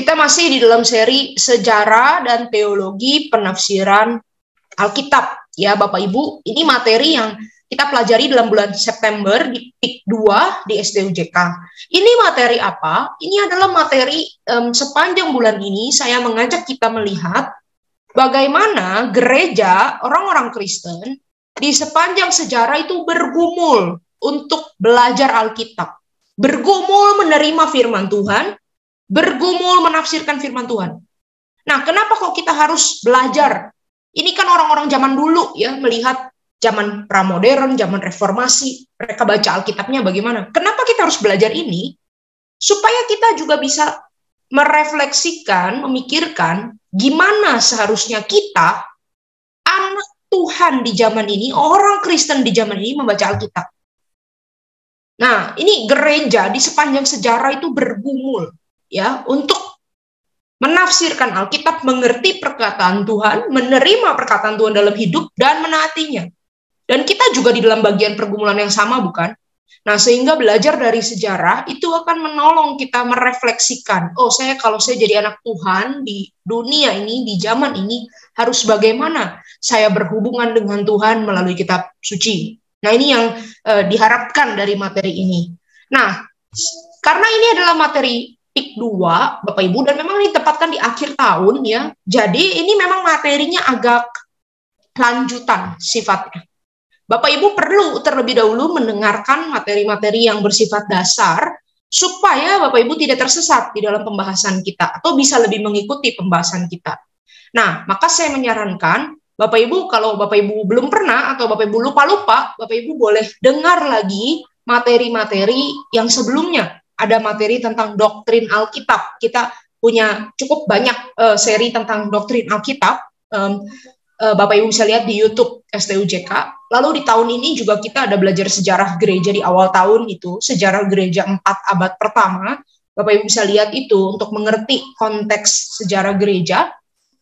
Kita masih di dalam seri sejarah dan teologi penafsiran Alkitab. Ya, Bapak Ibu, ini materi yang kita pelajari dalam bulan September di PIK 2 di STUJK. Ini materi apa? Ini adalah materi sepanjang bulan ini saya mengajak kita melihat bagaimana gereja, orang-orang Kristen di sepanjang sejarah itu bergumul untuk belajar Alkitab. Bergumul menerima firman Tuhan, bergumul menafsirkan firman Tuhan. Nah, kenapa kok kita harus belajar? Ini kan orang-orang zaman dulu ya, melihat zaman pramodern, zaman reformasi, mereka baca Alkitabnya bagaimana. Kenapa kita harus belajar ini? Supaya kita juga bisa merefleksikan, memikirkan gimana seharusnya kita, anak Tuhan di zaman ini, orang Kristen di zaman ini membaca Alkitab. Nah, ini gereja di sepanjang sejarah itu bergumul ya untuk menafsirkan Alkitab, mengerti perkataan Tuhan, menerima perkataan Tuhan dalam hidup dan menaatinya. Dan kita juga di dalam bagian pergumulan yang sama, bukan? Nah, sehingga belajar dari sejarah itu akan menolong kita merefleksikan, oh, kalau saya jadi anak Tuhan di dunia ini, di zaman ini, harus bagaimana saya berhubungan dengan Tuhan melalui kitab suci. Nah, ini yang diharapkan dari materi ini. Nah, karena ini adalah materi PIK 2, Bapak Ibu, dan memang ditempatkan di akhir tahun ya. Jadi ini memang materinya agak lanjutan sifatnya. Bapak Ibu perlu terlebih dahulu mendengarkan materi-materi yang bersifat dasar supaya Bapak Ibu tidak tersesat di dalam pembahasan kita atau bisa lebih mengikuti pembahasan kita. Nah, maka saya menyarankan Bapak Ibu, kalau Bapak Ibu belum pernah atau Bapak Ibu lupa-lupa, Bapak Ibu boleh dengar lagi materi-materi yang sebelumnya. Ada materi tentang doktrin Alkitab. Kita punya cukup banyak seri tentang doktrin Alkitab. Bapak Ibu bisa lihat di YouTube STUJK. Lalu di tahun ini juga kita ada belajar sejarah gereja di awal tahun itu, sejarah gereja 4 abad pertama. Bapak Ibu bisa lihat itu untuk mengerti konteks sejarah gereja.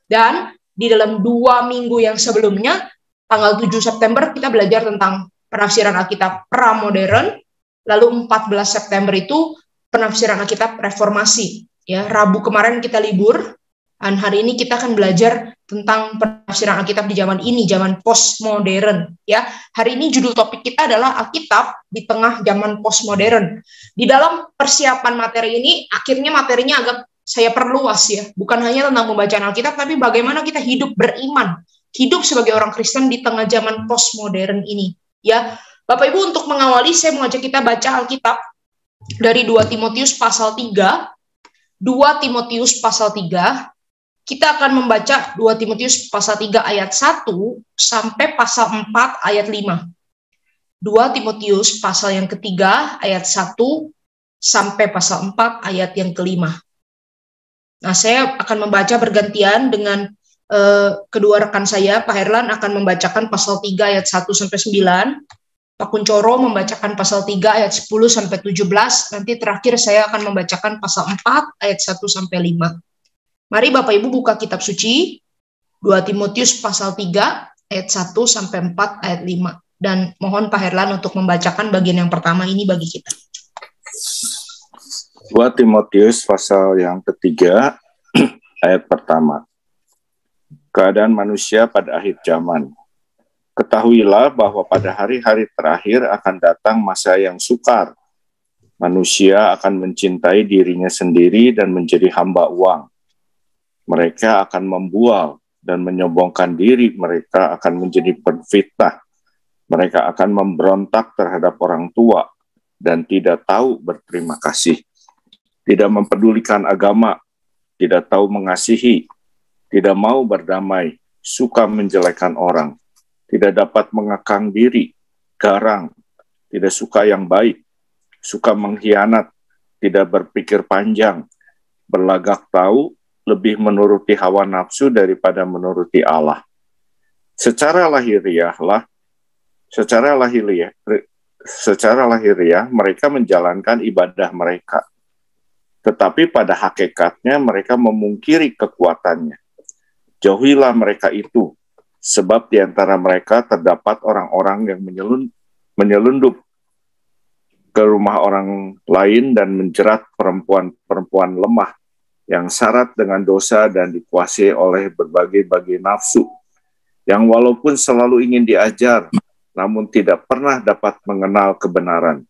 Dan di dalam 2 minggu yang sebelumnya, tanggal 7 September kita belajar tentang penafsiran Alkitab pramodern. Lalu 14 September itu penafsiran Alkitab reformasi. Ya, Rabu kemarin kita libur, dan hari ini kita akan belajar tentang penafsiran Alkitab di zaman ini, zaman postmodern. Ya, hari ini judul topik kita adalah Alkitab di tengah zaman postmodern. Di dalam persiapan materi ini, akhirnya materinya agak saya perluas ya, bukan hanya tentang pembacaan Alkitab, tapi bagaimana kita hidup beriman, hidup sebagai orang Kristen di tengah zaman postmodern ini. Ya, Bapak Ibu, untuk mengawali saya mengajak kita baca Alkitab dari 2 Timotius pasal 3, 2 Timotius pasal 3, kita akan membaca 2 Timotius pasal 3 ayat 1 sampai pasal 4 ayat 5. 2 Timotius pasal yang ketiga ayat 1 sampai pasal 4 ayat yang kelima. Nah, saya akan membaca bergantian dengan kedua rekan saya. Pak Herlan akan membacakan pasal 3 ayat 1 sampai 9. Pak Kuncoro membacakan pasal 3 ayat 10 sampai 17. Nanti terakhir saya akan membacakan pasal 4 ayat 1 sampai 5. Mari Bapak Ibu buka kitab suci 2 Timotius pasal 3 ayat 1 sampai 4 ayat 5. Dan mohon Pak Herlan untuk membacakan bagian yang pertama ini bagi kita. 2 Timotius pasal yang ketiga ayat pertama. Keadaan manusia pada akhir zaman. Ketahuilah bahwa pada hari-hari terakhir akan datang masa yang sukar. Manusia akan mencintai dirinya sendiri dan menjadi hamba uang. Mereka akan membual dan menyombongkan diri. Mereka akan menjadi penfitnah. Mereka akan memberontak terhadap orang tua dan tidak tahu berterima kasih. Tidak mempedulikan agama, tidak tahu mengasihi, tidak mau berdamai, suka menjelekkan orang. Tidak dapat mengekang diri, garang, tidak suka yang baik, suka mengkhianat, tidak berpikir panjang, berlagak tahu, lebih menuruti hawa nafsu daripada menuruti Allah. Secara lahiriah mereka menjalankan ibadah mereka. Tetapi pada hakikatnya mereka memungkiri kekuatannya. Jauhilah mereka itu, sebab di antara mereka terdapat orang-orang yang menyelundup ke rumah orang lain dan menjerat perempuan-perempuan lemah yang syarat dengan dosa dan dikuasai oleh berbagai-bagai nafsu, yang walaupun selalu ingin diajar, namun tidak pernah dapat mengenal kebenaran.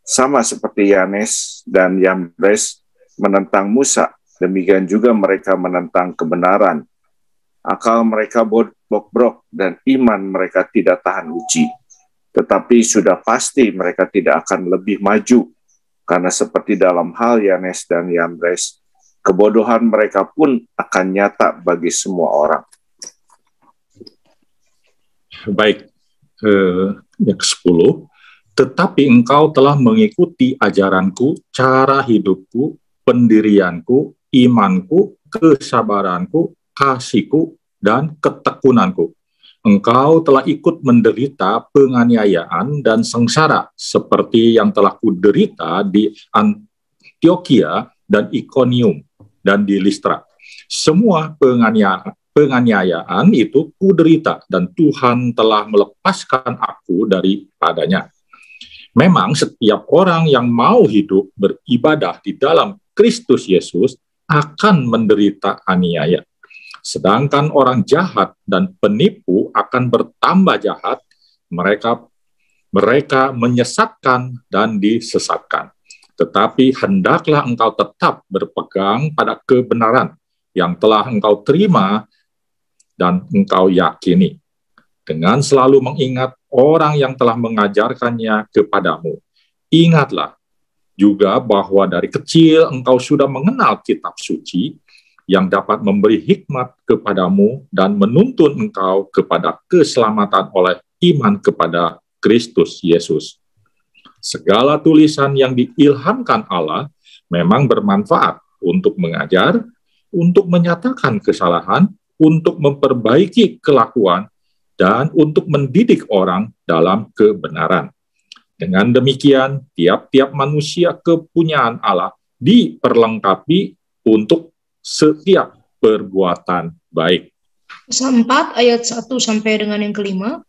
Sama seperti Yanes dan Yambres menentang Musa, demikian juga mereka menentang kebenaran. Akal mereka bobrok dan iman mereka tidak tahan uji. Tetapi sudah pasti mereka tidak akan lebih maju, karena seperti dalam hal Yanes dan Yambres, kebodohan mereka pun akan nyata bagi semua orang. Baik, yang ke-10, tetapi engkau telah mengikuti ajaranku, cara hidupku, pendirianku, imanku, kesabaranku, kasihku, dan ketekunanku. Engkau telah ikut menderita penganiayaan dan sengsara, seperti yang telah kuderita di Antiokhia dan Ikonium dan di Listra. Semua penganiayaan itu kuderita, dan Tuhan telah melepaskan aku daripadanya. Memang setiap orang yang mau hidup beribadah di dalam Kristus Yesus akan menderita aniaya. Sedangkan orang jahat dan penipu akan bertambah jahat, mereka menyesatkan dan disesatkan. Tetapi hendaklah engkau tetap berpegang pada kebenaran yang telah engkau terima dan engkau yakini, dengan selalu mengingat orang yang telah mengajarkannya kepadamu. Ingatlah juga bahwa dari kecil engkau sudah mengenal kitab suci yang dapat memberi hikmat kepadamu dan menuntun engkau kepada keselamatan oleh iman kepada Kristus Yesus. Segala tulisan yang diilhamkan Allah memang bermanfaat untuk mengajar, untuk menyatakan kesalahan, untuk memperbaiki kelakuan, dan untuk mendidik orang dalam kebenaran. Dengan demikian, tiap-tiap manusia kepunyaan Allah diperlengkapi untuk setiap perbuatan baik. Pasal 4 ayat 1 sampai dengan yang ke-5.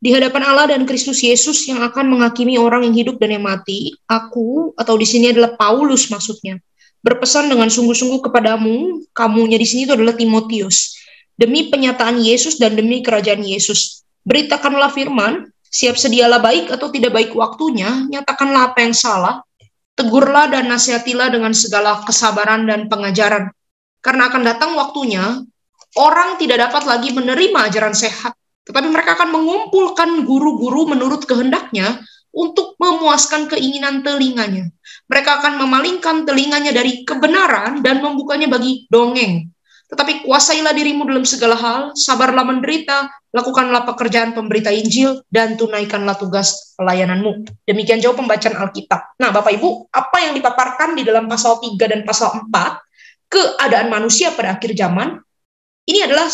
Di hadapan Allah dan Kristus Yesus yang akan menghakimi orang yang hidup dan yang mati, aku, atau di sini adalah Paulus maksudnya, berpesan dengan sungguh-sungguh kepadamu, kamunya di sini itu adalah Timotius, demi penyataan Yesus dan demi kerajaan Yesus. Beritakanlah firman, siap sedialah baik atau tidak baik waktunya, nyatakanlah apa yang salah, tegurlah dan nasihatilah dengan segala kesabaran dan pengajaran. Karena akan datang waktunya, orang tidak dapat lagi menerima ajaran sehat, tetapi mereka akan mengumpulkan guru-guru menurut kehendaknya untuk memuaskan keinginan telinganya. Mereka akan memalingkan telinganya dari kebenaran dan membukanya bagi dongeng. Tetapi kuasailah dirimu dalam segala hal, sabarlah menderita, lakukanlah pekerjaan pemberita Injil, dan tunaikanlah tugas pelayananmu. Demikian jauh pembacaan Alkitab. Nah, Bapak Ibu, apa yang dipaparkan di dalam pasal 3 dan pasal 4, keadaan manusia pada akhir zaman, ini adalah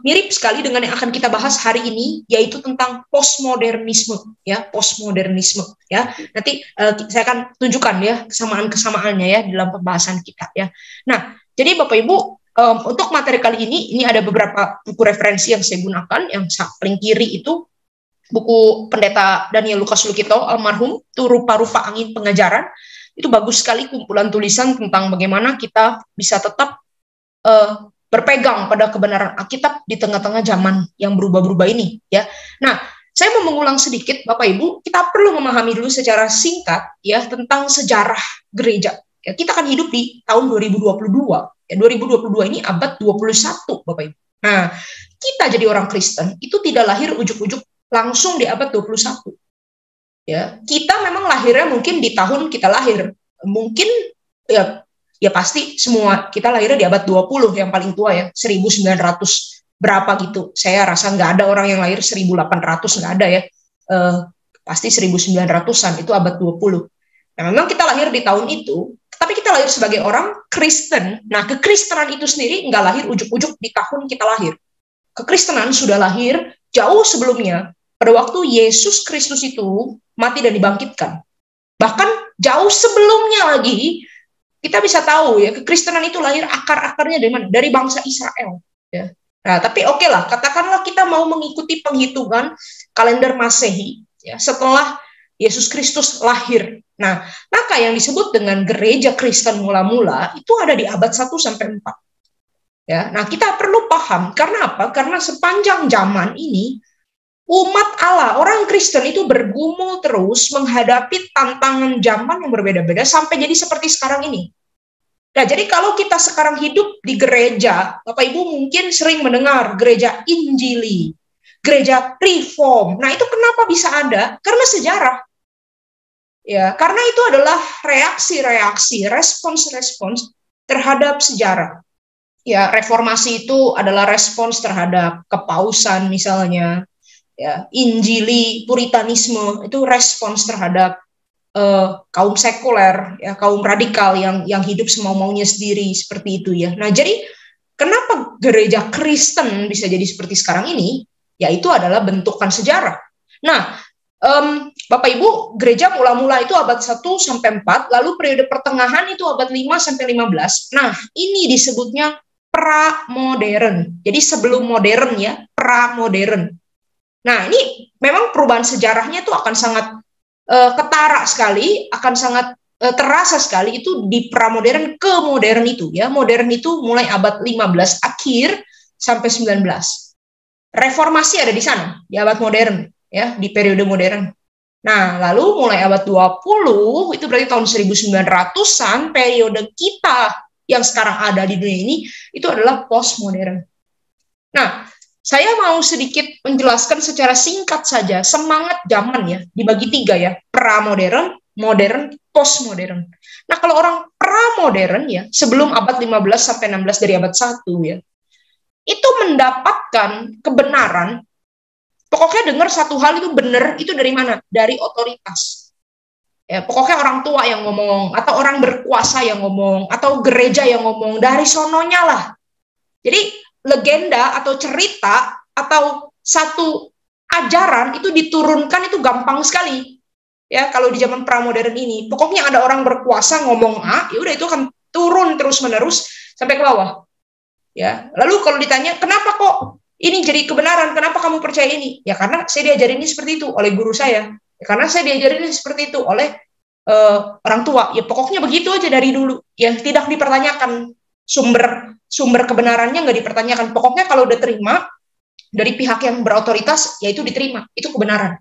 mirip sekali dengan yang akan kita bahas hari ini, yaitu tentang postmodernisme, ya, postmodernisme, ya. Nanti saya akan tunjukkan ya kesamaan-kesamaannya ya dalam pembahasan kita, ya. Nah, jadi Bapak Ibu, untuk materi kali ini ada beberapa buku referensi yang saya gunakan. Yang paling kiri itu buku Pendeta Daniel Lukas Lukito almarhum, itu Rupa-Rupa Angin Pengajaran. Itu bagus sekali kumpulan tulisan tentang bagaimana kita bisa tetap berpegang pada kebenaran Alkitab di tengah-tengah zaman yang berubah-berubah ini, ya. Nah, saya mau mengulang sedikit, Bapak Ibu, kita perlu memahami dulu secara singkat ya tentang sejarah gereja. Ya, kita akan hidup di tahun 2022. Ya, 2022 ini abad 21, Bapak Ibu. Nah, kita jadi orang Kristen itu tidak lahir ujuk-ujuk langsung di abad 21. Ya, kita memang lahirnya mungkin di tahun kita lahir. Mungkin ya pasti semua kita lahirnya di abad 20 yang paling tua ya, 1900 berapa gitu. Saya rasa nggak ada orang yang lahir 1800, nggak ada ya. Pasti 1900-an itu abad 20. Nah, memang kita lahir di tahun itu, tapi kita lahir sebagai orang Kristen. Nah, kekristenan itu sendiri nggak lahir ujuk-ujuk di tahun kita lahir. Kekristenan sudah lahir jauh sebelumnya, pada waktu Yesus Kristus itu mati dan dibangkitkan. Bahkan jauh sebelumnya lagi, kita bisa tahu ya, kekristenan itu lahir akar-akarnya dari mana? Dari bangsa Israel. Ya. Nah, tapi oke lah, katakanlah kita mau mengikuti penghitungan kalender Masehi, ya, setelah Yesus Kristus lahir. Nah, maka yang disebut dengan gereja Kristen mula-mula itu ada di abad 1 sampai 4. Ya, nah kita perlu paham karena apa? Karena sepanjang zaman ini umat Allah, orang Kristen itu bergumul terus menghadapi tantangan zaman yang berbeda-beda sampai jadi seperti sekarang ini. Nah, jadi kalau kita sekarang hidup di gereja, Bapak Ibu mungkin sering mendengar gereja Injili, gereja Reform. Nah, itu kenapa bisa ada? Karena sejarah. Ya, karena itu adalah reaksi-reaksi, respons-respons terhadap sejarah. Ya, reformasi itu adalah respons terhadap kepausan misalnya. Ya, Injili, Puritanisme itu respons terhadap kaum sekuler, ya, kaum radikal yang hidup semau-maunya sendiri seperti itu ya. Nah, jadi kenapa gereja Kristen bisa jadi seperti sekarang ini? Ya, itu adalah bentukan sejarah. Nah, Bapak Ibu, gereja mula-mula itu abad 1 sampai 4, lalu periode pertengahan itu abad 5 sampai 15. Nah, ini disebutnya pra-modern. Jadi sebelum modern ya, pra-modern. Nah, ini memang perubahan sejarahnya itu akan sangat ketara sekali, akan sangat terasa sekali itu di pra-modern ke modern itu ya. Modern itu mulai abad 15 akhir sampai 19. Reformasi ada di sana, di abad modern ya, di periode modern. Nah, lalu mulai abad 20 itu berarti tahun 1900-an periode kita yang sekarang ada di dunia ini itu adalah postmodern. Nah, saya mau sedikit menjelaskan secara singkat saja semangat zaman ya, dibagi 3 ya, pra-modern, modern, postmodern. Nah, kalau orang pra-modern ya, sebelum abad 15 sampai 16 dari abad 1 ya, itu mendapatkan kebenaran, pokoknya dengar satu hal itu benar, itu dari mana? Dari otoritas. Ya, pokoknya orang tua yang ngomong, atau orang berkuasa yang ngomong, atau gereja yang ngomong, dari sononya lah. Jadi legenda atau cerita atau satu ajaran itu diturunkan itu gampang sekali. Ya, kalau di zaman pramodern ini, pokoknya ada orang berkuasa ngomong A, ya udah itu akan turun terus-menerus sampai ke bawah. Ya, lalu kalau ditanya, kenapa kok ini jadi kebenaran? Kenapa kamu percaya ini? Ya karena saya diajarin ini seperti itu oleh guru saya. Karena saya diajarin seperti itu oleh orang tua. Ya pokoknya begitu aja dari dulu. Ya tidak dipertanyakan sumber kebenarannya, nggak dipertanyakan. Pokoknya kalau udah terima dari pihak yang berotoritas, ya itu diterima. Itu kebenaran.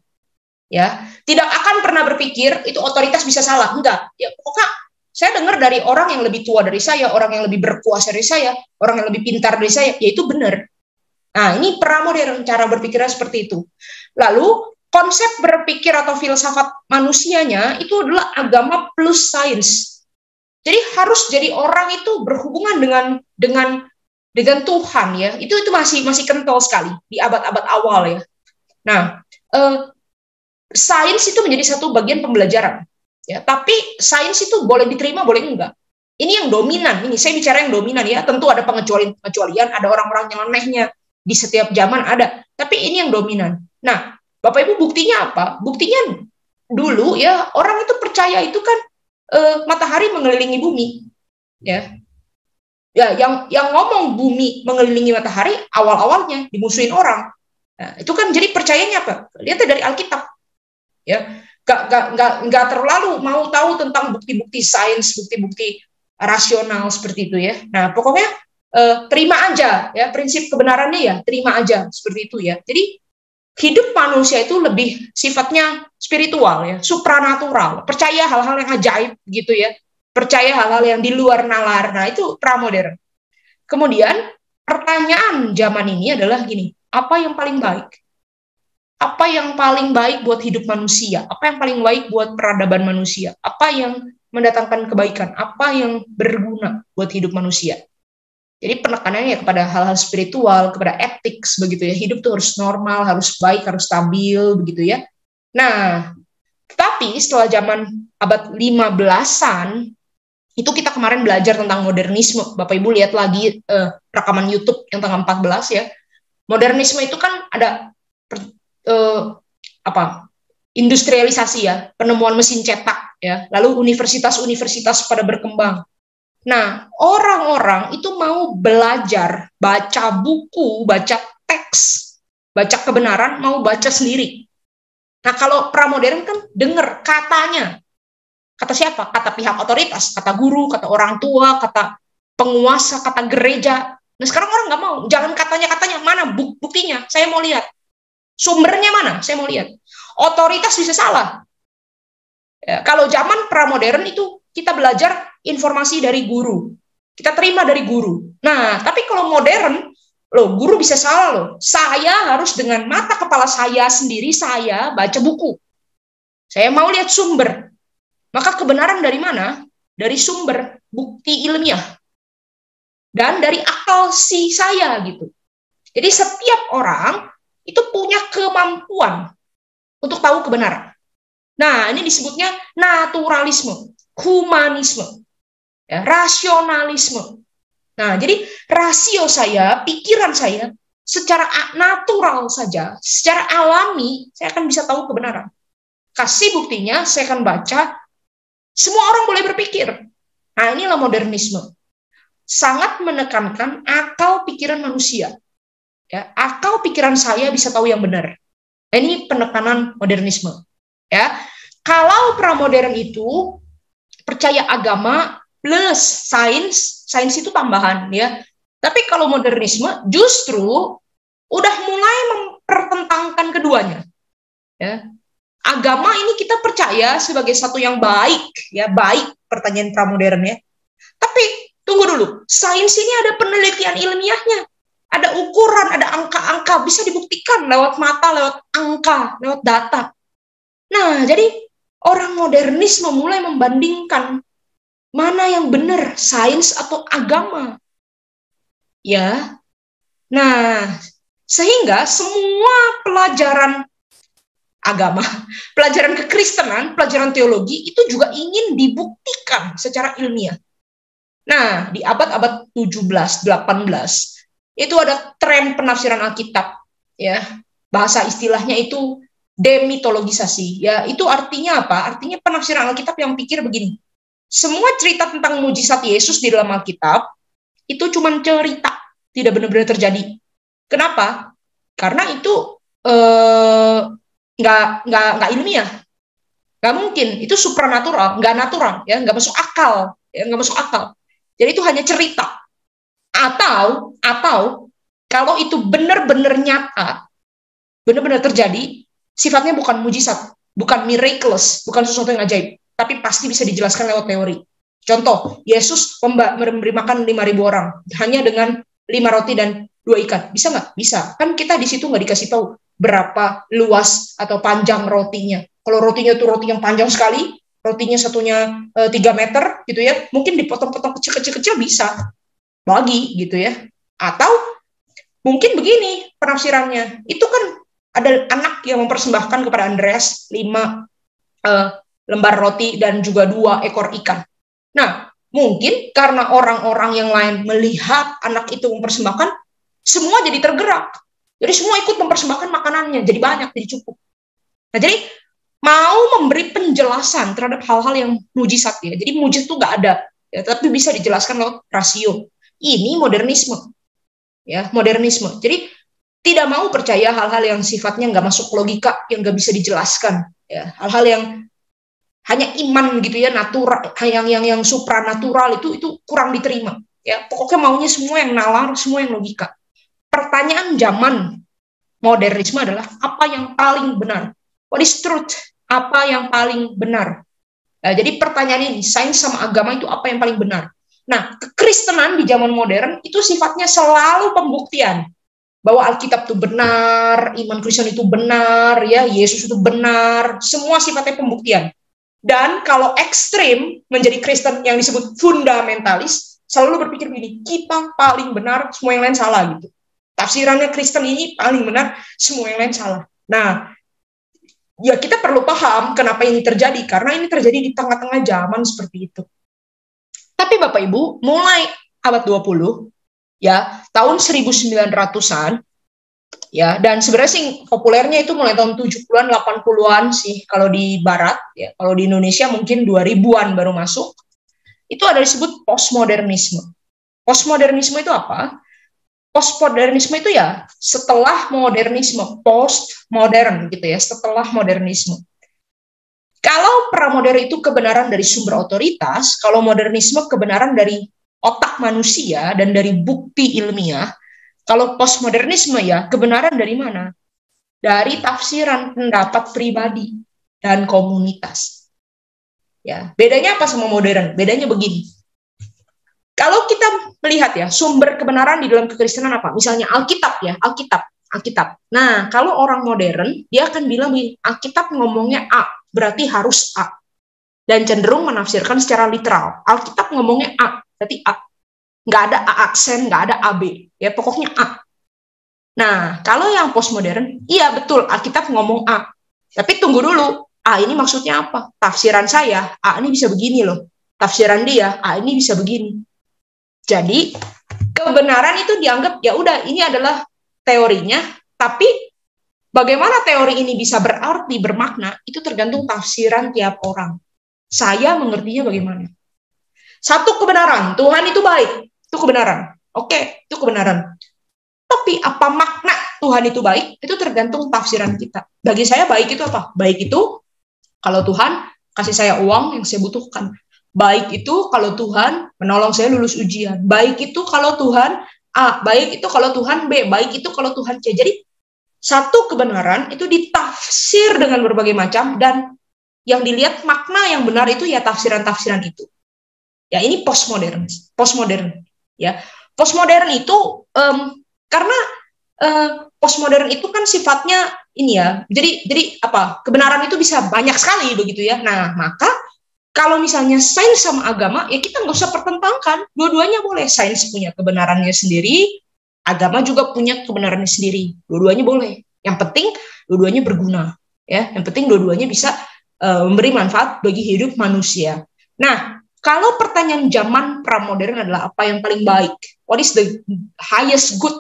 Ya tidak akan pernah berpikir itu otoritas bisa salah. Enggak. Ya pokoknya saya dengar dari orang yang lebih tua dari saya, orang yang lebih berkuasa dari saya, orang yang lebih pintar dari saya, ya itu benar. Nah ini pramodern cara berpikirnya seperti itu. Lalu konsep berpikir atau filsafat manusianya itu adalah agama plus sains. Jadi harus jadi orang itu berhubungan dengan Tuhan ya. Itu masih kental sekali di abad-abad awal ya. Nah, sains itu menjadi satu bagian pembelajaran. Ya, tapi sains itu boleh diterima, boleh enggak. Ini yang dominan. Ini saya bicara yang dominan ya. Tentu ada pengecualian, ada orang-orang yang anehnya di setiap zaman ada. Tapi ini yang dominan. Nah, Bapak Ibu buktinya apa? Buktinya dulu ya orang itu percaya itu kan matahari mengelilingi bumi. Ya. Ya, yang ngomong bumi mengelilingi matahari awal-awalnya dimusuhin orang. Nah, itu kan jadi percayanya apa? Lihat dari Alkitab. Ya. Nggak terlalu mau tahu tentang bukti-bukti sains, bukti-bukti rasional seperti itu ya. Nah, pokoknya terima aja ya, prinsip kebenarannya ya, terima aja seperti itu ya. Jadi hidup manusia itu lebih sifatnya spiritual ya, supranatural, percaya hal-hal yang ajaib gitu ya, percaya hal-hal yang di luar nalar. Nah, itu pramodern. Kemudian pertanyaan zaman ini adalah gini, apa yang paling baik? Apa yang paling baik buat hidup manusia? Apa yang paling baik buat peradaban manusia? Apa yang mendatangkan kebaikan? Apa yang berguna buat hidup manusia? Jadi penekanannya kepada hal-hal spiritual, kepada etik begitu ya. Hidup tuh harus normal, harus baik, harus stabil begitu ya. Nah, tetapi setelah zaman abad 15-an itu kita kemarin belajar tentang modernisme. Bapak Ibu lihat lagi rekaman YouTube yang tanggal 14 ya. Modernisme itu kan ada industrialisasi ya, penemuan mesin cetak ya. Lalu universitas-universitas pada berkembang. Nah, orang-orang itu mau belajar, baca buku, baca teks, baca kebenaran, mau baca sendiri. Nah, kalau pramodern kan dengar katanya. Kata siapa? Kata pihak otoritas, kata guru, kata orang tua, kata penguasa, kata gereja. Nah, sekarang orang nggak mau. Jangan katanya, mana buktinya? Saya mau lihat. Sumbernya mana? Saya mau lihat. Otoritas bisa salah. Ya, kalau zaman pramodern itu kita belajar informasi dari guru. Kita terima dari guru. Nah, tapi kalau modern, guru bisa salah loh. Saya harus dengan mata kepala saya sendiri, saya baca buku. Saya mau lihat sumber. Maka kebenaran dari mana? Dari sumber bukti ilmiah. Dan dari akal si saya gitu. Jadi setiap orang itu punya kemampuan untuk tahu kebenaran. Nah, ini disebutnya naturalisme, humanisme, ya, rasionalisme. Nah, jadi rasio saya, pikiran saya, secara natural saja, secara alami, saya akan bisa tahu kebenaran. Kasih buktinya, saya akan baca. Semua orang boleh berpikir. Nah, inilah modernisme. Sangat menekankan akal pikiran manusia. Ya, akal pikiran saya bisa tahu yang benar. Ini penekanan modernisme. Ya, kalau pramodern itu percaya agama plus sains itu tambahan, ya. Tapi kalau modernisme justru udah mulai mempertentangkan keduanya. Ya. Agama ini kita percaya sebagai satu yang baik, ya, baik pertanyaan pramodern, ya. Tapi tunggu dulu, sains ini ada penelitian ilmiahnya, ada ukuran, ada angka-angka, bisa dibuktikan lewat mata, lewat angka, lewat data. Nah, jadi orang modernisme mulai membandingkan mana yang benar, sains atau agama. Ya. Nah, sehingga semua pelajaran agama, pelajaran kekristenan, pelajaran teologi itu juga ingin dibuktikan secara ilmiah. Nah, di abad-abad 17, 18 itu ada tren penafsiran Alkitab, ya. Bahasa istilahnya itu demitologisasi. Ya, itu artinya apa? Artinya penafsiran Alkitab yang pikir begini. Semua cerita tentang mujizat Yesus di dalam Alkitab itu cuma cerita, tidak benar-benar terjadi. Kenapa? Karena itu nggak ilmiah, nggak mungkin, itu supranatural, nggak natural, ya, nggak masuk akal, ya, nggak masuk akal. Jadi itu hanya cerita. Atau kalau itu benar-benar nyata, benar-benar terjadi, sifatnya bukan mujizat, bukan miraculous, bukan sesuatu yang ajaib, tapi pasti bisa dijelaskan lewat teori. Contoh, Yesus memberi makan 5.000 orang hanya dengan 5 roti dan 2 ikan. Bisa nggak? Bisa. Kan kita di situ nggak dikasih tahu berapa luas atau panjang rotinya. Kalau rotinya itu roti yang panjang sekali, rotinya satunya 3 meter gitu ya, mungkin dipotong-potong kecil-kecil bisa bagi gitu ya. Atau mungkin begini penafsirannya, itu kan ada anak yang mempersembahkan kepada Andreas 5 lembar roti dan juga 2 ekor ikan. Nah, mungkin karena orang-orang yang lain melihat anak itu mempersembahkan, semua jadi tergerak. Jadi semua ikut mempersembahkan makanannya, jadi banyak, jadi cukup. Nah, jadi mau memberi penjelasan terhadap hal-hal yang mujizat, ya. Jadi mujizat itu nggak ada, ya, tapi bisa dijelaskan lewat rasio. Ini modernisme, ya, modernisme. Jadi tidak mau percaya hal-hal yang sifatnya nggak masuk logika, yang nggak bisa dijelaskan, ya, hal-hal yang hanya iman gitu ya, natural, yang supranatural itu kurang diterima, ya. Pokoknya maunya semua yang nalar, semua yang logika. Pertanyaan zaman modernisme adalah apa yang paling benar? What is truth? Apa yang paling benar? Nah, jadi pertanyaan ini, sains sama agama itu apa yang paling benar? Nah, kekristenan di zaman modern itu sifatnya selalu pembuktian bahwa Alkitab itu benar, iman Kristen itu benar, ya, Yesus itu benar, semua sifatnya pembuktian. Dan kalau ekstrim menjadi Kristen yang disebut fundamentalis, selalu berpikir begini, kita paling benar, semua yang lain salah gitu. Tafsirannya Kristen ini paling benar, semua yang lain salah. Nah, ya kita perlu paham kenapa ini terjadi, karena ini terjadi di tengah-tengah zaman seperti itu. Tapi Bapak Ibu, mulai abad 20, ya, tahun 1900-an, ya, dan sebenarnya sih populernya itu mulai tahun 70-an, 80-an sih kalau di barat, ya. Kalau di Indonesia mungkin 2000-an baru masuk. Itu ada disebut postmodernisme. Postmodernisme itu apa? postmodernisme itu ya setelah modernisme, postmodern gitu ya, setelah modernisme. Kalau pramodern itu kebenaran dari sumber otoritas, kalau modernisme kebenaran dari otak manusia dan dari bukti ilmiah, kalau postmodernisme ya kebenaran dari mana? Dari tafsiran pendapat pribadi dan komunitas. Ya, bedanya apa sama modern? Bedanya begini. Kalau kita melihat ya sumber kebenaran di dalam kekristenan apa? Misalnya Alkitab ya, Alkitab. Nah, kalau orang modern dia akan bilang Alkitab ngomongnya A, berarti harus A. Dan cenderung menafsirkan secara literal. Alkitab ngomongnya A, berarti A. Nggak ada A aksen, nggak ada AB. Ya, pokoknya A. Nah, kalau yang postmodern, iya betul, Alkitab ngomong A. Tapi tunggu dulu, A ini maksudnya apa? Tafsiran saya, A ini bisa begini loh. Tafsiran dia, A ini bisa begini. Jadi, kebenaran itu dianggap, ya udah, ini adalah teorinya, tapi bagaimana teori ini bisa berarti, bermakna, itu tergantung tafsiran tiap orang. Saya mengertinya bagaimana. Satu kebenaran, Tuhan itu baik, itu kebenaran. Oke, itu kebenaran. Tapi apa makna Tuhan itu baik, itu tergantung tafsiran kita. Bagi saya baik itu apa? Baik itu kalau Tuhan kasih saya uang yang saya butuhkan. Baik itu kalau Tuhan menolong saya lulus ujian. Baik itu kalau Tuhan A. Baik itu kalau Tuhan B. Baik itu kalau Tuhan C. Jadi satu kebenaran itu ditafsir dengan berbagai macam dan yang dilihat makna yang benar itu ya tafsiran-tafsiran itu. Ya ini postmodern. Ya postmodern itu karena postmodern itu kan sifatnya ini ya, jadi apa? Kebenaran itu bisa banyak sekali begitu ya. Nah, maka kalau misalnya sains sama agama, ya kita nggak usah pertentangkan. Dua-duanya boleh. Sains punya kebenarannya sendiri, agama juga punya kebenarannya sendiri. Dua-duanya boleh. Yang penting dua-duanya berguna. Ya, yang penting dua-duanya bisa memberi manfaat bagi hidup manusia. Nah, kalau pertanyaan zaman pramodern adalah apa yang paling baik? What is the highest good?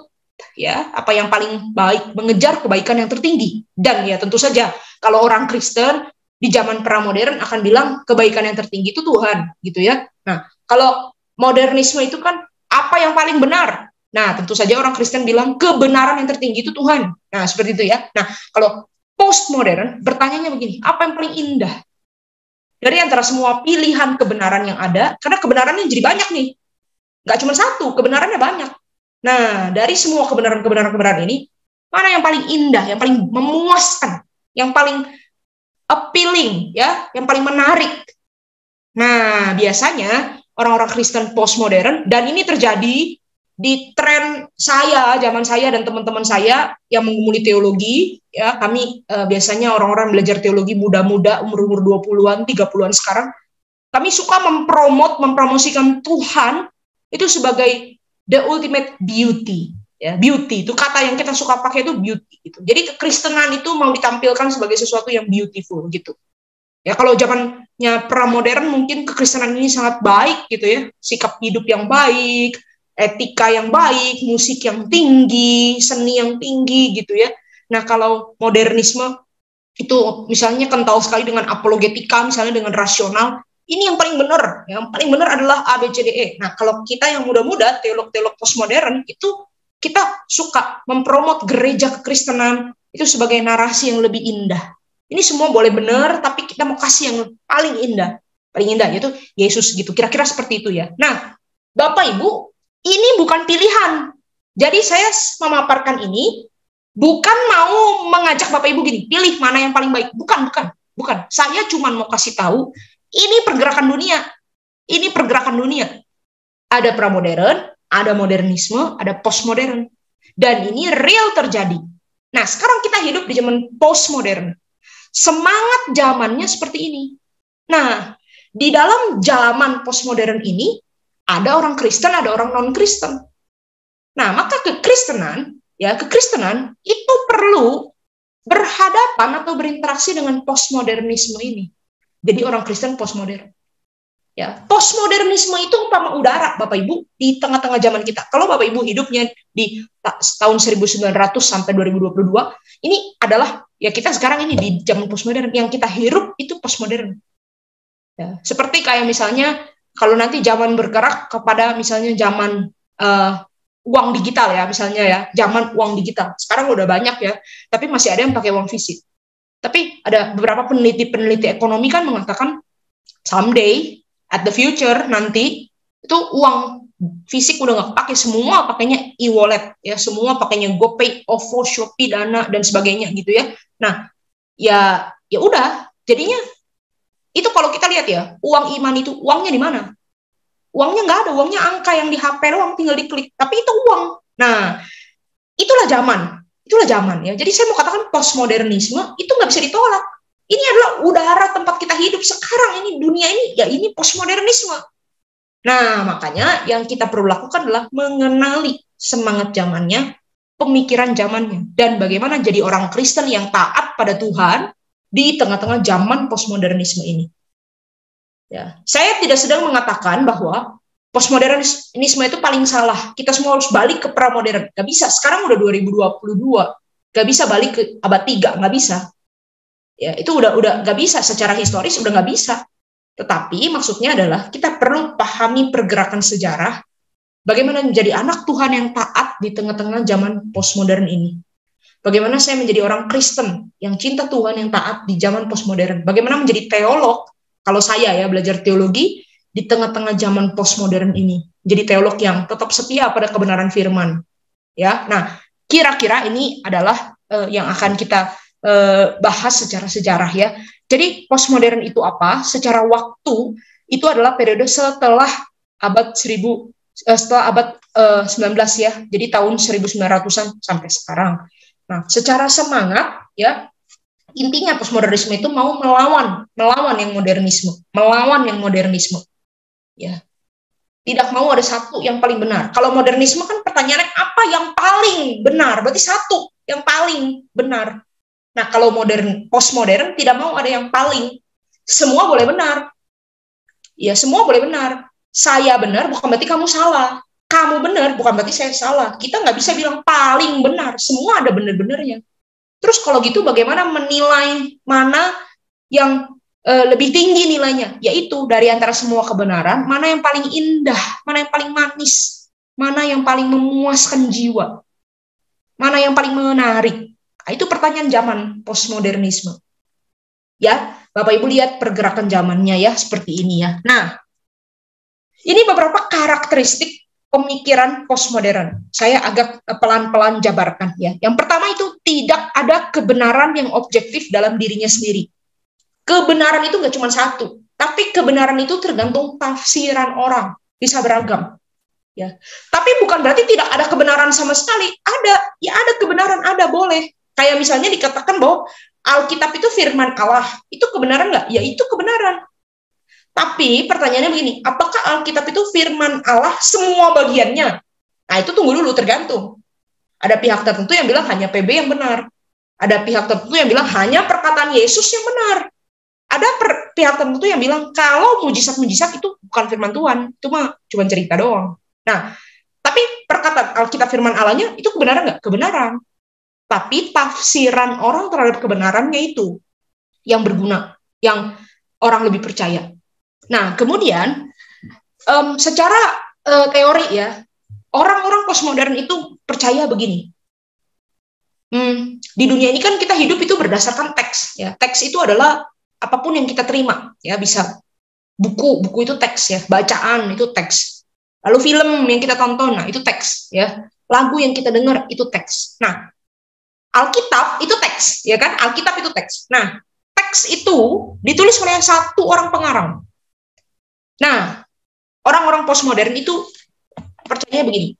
Ya, apa yang paling baik, mengejar kebaikan yang tertinggi. Dan ya tentu saja kalau orang Kristen di zaman pramodern akan bilang kebaikan yang tertinggi itu Tuhan, gitu ya. Nah, kalau modernisme itu kan apa yang paling benar. Nah, tentu saja orang Kristen bilang kebenaran yang tertinggi itu Tuhan. Nah, seperti itu ya. Nah, kalau postmodern bertanyanya begini, apa yang paling indah? Dari antara semua pilihan kebenaran yang ada, karena kebenarannya jadi banyak nih. Nggak cuma satu, kebenarannya banyak. Nah, dari semua kebenaran ini, mana yang paling indah, yang paling memuaskan, yang paling appealing, ya, yang paling menarik? Nah, biasanya orang-orang Kristen postmodern, dan ini terjadi di tren saya, zaman saya dan teman-teman saya yang mengumuli teologi, ya, kami biasanya orang-orang belajar teologi muda-muda, umur-umur 20-an, 30-an sekarang, kami suka mempromosikan Tuhan itu sebagai the ultimate beauty, ya, beauty itu kata yang kita suka pakai itu beauty gitu. Jadi kekristenan itu mau ditampilkan sebagai sesuatu yang beautiful gitu. Ya kalau zamannya pramodern mungkin kekristenan ini sangat baik gitu ya, sikap hidup yang baik, etika yang baik, musik yang tinggi, seni yang tinggi gitu ya. Nah kalau modernisme itu misalnya kental sekali dengan apologetika, misalnya dengan rasional. Ini yang paling benar. Yang paling benar adalah A, B, C, D, E. Nah, kalau kita yang muda-muda, teolog-teolog postmodern, itu kita suka mempromot gereja kekristenan itu sebagai narasi yang lebih indah. Ini semua boleh benar, tapi kita mau kasih yang paling indah. Paling indah, yaitu Yesus gitu. Kira-kira seperti itu ya. Nah, Bapak Ibu, ini bukan pilihan. Jadi saya memaparkan ini, bukan mau mengajak Bapak Ibu gini, pilih mana yang paling baik. Bukan. Saya cuma mau kasih tahu, ini pergerakan dunia. Ini pergerakan dunia. Ada pramodern, ada modernisme, ada postmodern. Dan ini real terjadi. Nah, sekarang kita hidup di zaman postmodern. Semangat zamannya seperti ini. Nah, di dalam zaman postmodern ini, ada orang Kristen, ada orang non-Kristen. Nah, maka kekristenan itu perlu berhadapan atau berinteraksi dengan postmodernisme ini. Jadi orang Kristen postmodern. Ya, postmodernisme itu umpama udara, Bapak Ibu, di tengah-tengah zaman kita. Kalau Bapak Ibu hidupnya di tahun 1900 sampai 2022, ini adalah ya kita sekarang ini di zaman postmodern, yang kita hirup itu postmodern. Ya, seperti kayak misalnya kalau nanti zaman bergerak kepada misalnya zaman uang digital ya, misalnya ya, zaman uang digital. Sekarang udah banyak ya, tapi masih ada yang pakai uang fisik. Tapi ada beberapa peneliti ekonomi kan mengatakan someday, at the future nanti, itu uang fisik udah nggak pakai, semua pakainya e-wallet ya, semua pakainya GoPay, OVO, Shopee, Dana dan sebagainya gitu ya. Nah, ya udah, jadinya itu kalau kita lihat ya, uang iman itu uangnya di mana? Uangnya nggak ada, uangnya angka yang di HP doang, tinggal diklik. Tapi itu uang. Nah, itulah zaman ya. Jadi saya mau katakan postmodernisme itu nggak bisa ditolak. Ini adalah udara tempat kita hidup sekarang ini, dunia ini, ya ini postmodernisme. Nah, makanya yang kita perlu lakukan adalah mengenali semangat zamannya, pemikiran zamannya, dan bagaimana jadi orang Kristen yang taat pada Tuhan di tengah-tengah zaman postmodernisme ini. Ya, saya tidak sedang mengatakan bahwa postmodernisme itu paling salah. Kita semua harus balik ke pramodern. Gak bisa. Sekarang udah 2022. Gak bisa balik ke abad 3. Gak bisa. Ya, itu udah gak bisa. Secara historis udah gak bisa. Tetapi maksudnya adalah kita perlu pahami pergerakan sejarah. Bagaimana menjadi anak Tuhan yang taat di tengah-tengah zaman postmodern ini. Bagaimana saya menjadi orang Kristen yang cinta Tuhan yang taat di zaman postmodern. Bagaimana menjadi teolog. Kalau saya ya belajar teologi di tengah-tengah zaman postmodern ini, jadi teolog yang tetap setia pada kebenaran firman. Ya, nah kira-kira ini adalah yang akan kita bahas secara sejarah ya. Jadi postmodern itu apa? Secara waktu itu adalah periode setelah abad 19 ya. Jadi tahun 1900-an sampai sekarang. Nah, secara semangat ya. Intinya postmodernisme itu mau melawan yang modernisme, ya. Tidak mau ada satu yang paling benar. Kalau modernisme kan pertanyaannya apa yang paling benar? Berarti satu yang paling benar. Nah, kalau postmodern tidak mau ada yang paling. Semua boleh benar. Ya, semua boleh benar. Saya benar bukan berarti kamu salah. Kamu benar bukan berarti saya salah. Kita nggak bisa bilang paling benar. Semua ada benar-benarnya. Terus kalau gitu bagaimana menilai mana yang lebih tinggi nilainya? Yaitu dari antara semua kebenaran, mana yang paling indah, mana yang paling manis, mana yang paling memuaskan jiwa, mana yang paling menarik. Nah, itu pertanyaan zaman postmodernisme. Ya, Bapak Ibu lihat pergerakan zamannya ya, seperti ini ya. Nah, ini beberapa karakteristik pemikiran postmodern. Saya agak pelan-pelan jabarkan ya. Yang pertama itu tidak ada kebenaran yang objektif dalam dirinya sendiri. Kebenaran itu nggak cuma satu, tapi kebenaran itu tergantung tafsiran orang, bisa beragam. Ya, tapi bukan berarti tidak ada kebenaran sama sekali. Ada, ya ada kebenaran, ada boleh. Kayak misalnya dikatakan bahwa Alkitab itu firman Allah, itu kebenaran nggak? Ya itu kebenaran. Tapi pertanyaannya begini, apakah Alkitab itu firman Allah semua bagiannya? Nah itu tunggu dulu, tergantung. Ada pihak tertentu yang bilang hanya PB yang benar. Ada pihak tertentu yang bilang hanya perkataan Yesus yang benar. Ada pihak tertentu yang bilang kalau mujizat-mujizat itu bukan firman Tuhan, itu mah cuma cerita doang. Nah, tapi perkataan Alkitab firman Allahnya itu kebenaran nggak? Kebenaran. Tapi tafsiran orang terhadap kebenarannya itu yang berguna, yang orang lebih percaya. Nah, kemudian secara teori ya, orang-orang postmodern itu percaya begini. Di dunia ini kan kita hidup itu berdasarkan teks ya. Teks itu adalah apapun yang kita terima ya, bisa buku itu teks ya, bacaan itu teks. Lalu film yang kita tonton, nah itu teks ya. Lagu yang kita dengar itu teks. Nah, Alkitab itu teks ya kan? Alkitab itu teks. Nah, teks itu ditulis oleh satu orang pengarang. Nah, orang-orang postmodern itu percaya begini.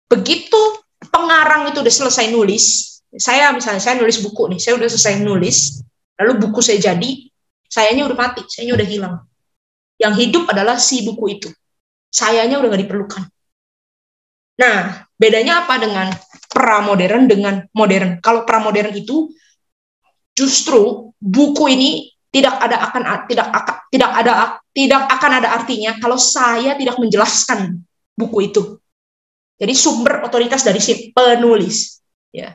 Begitu pengarang itu udah selesai nulis, saya nulis buku nih, saya udah selesai nulis, lalu buku saya jadi, sayanya udah mati, sayanya udah hilang. Yang hidup adalah si buku itu. Sayanya udah gak diperlukan. Nah, bedanya apa dengan pramodern dengan modern? Kalau pramodern itu justru buku ini tidak akan ada artinya kalau saya tidak menjelaskan buku itu. Jadi sumber otoritas dari si penulis. Ya.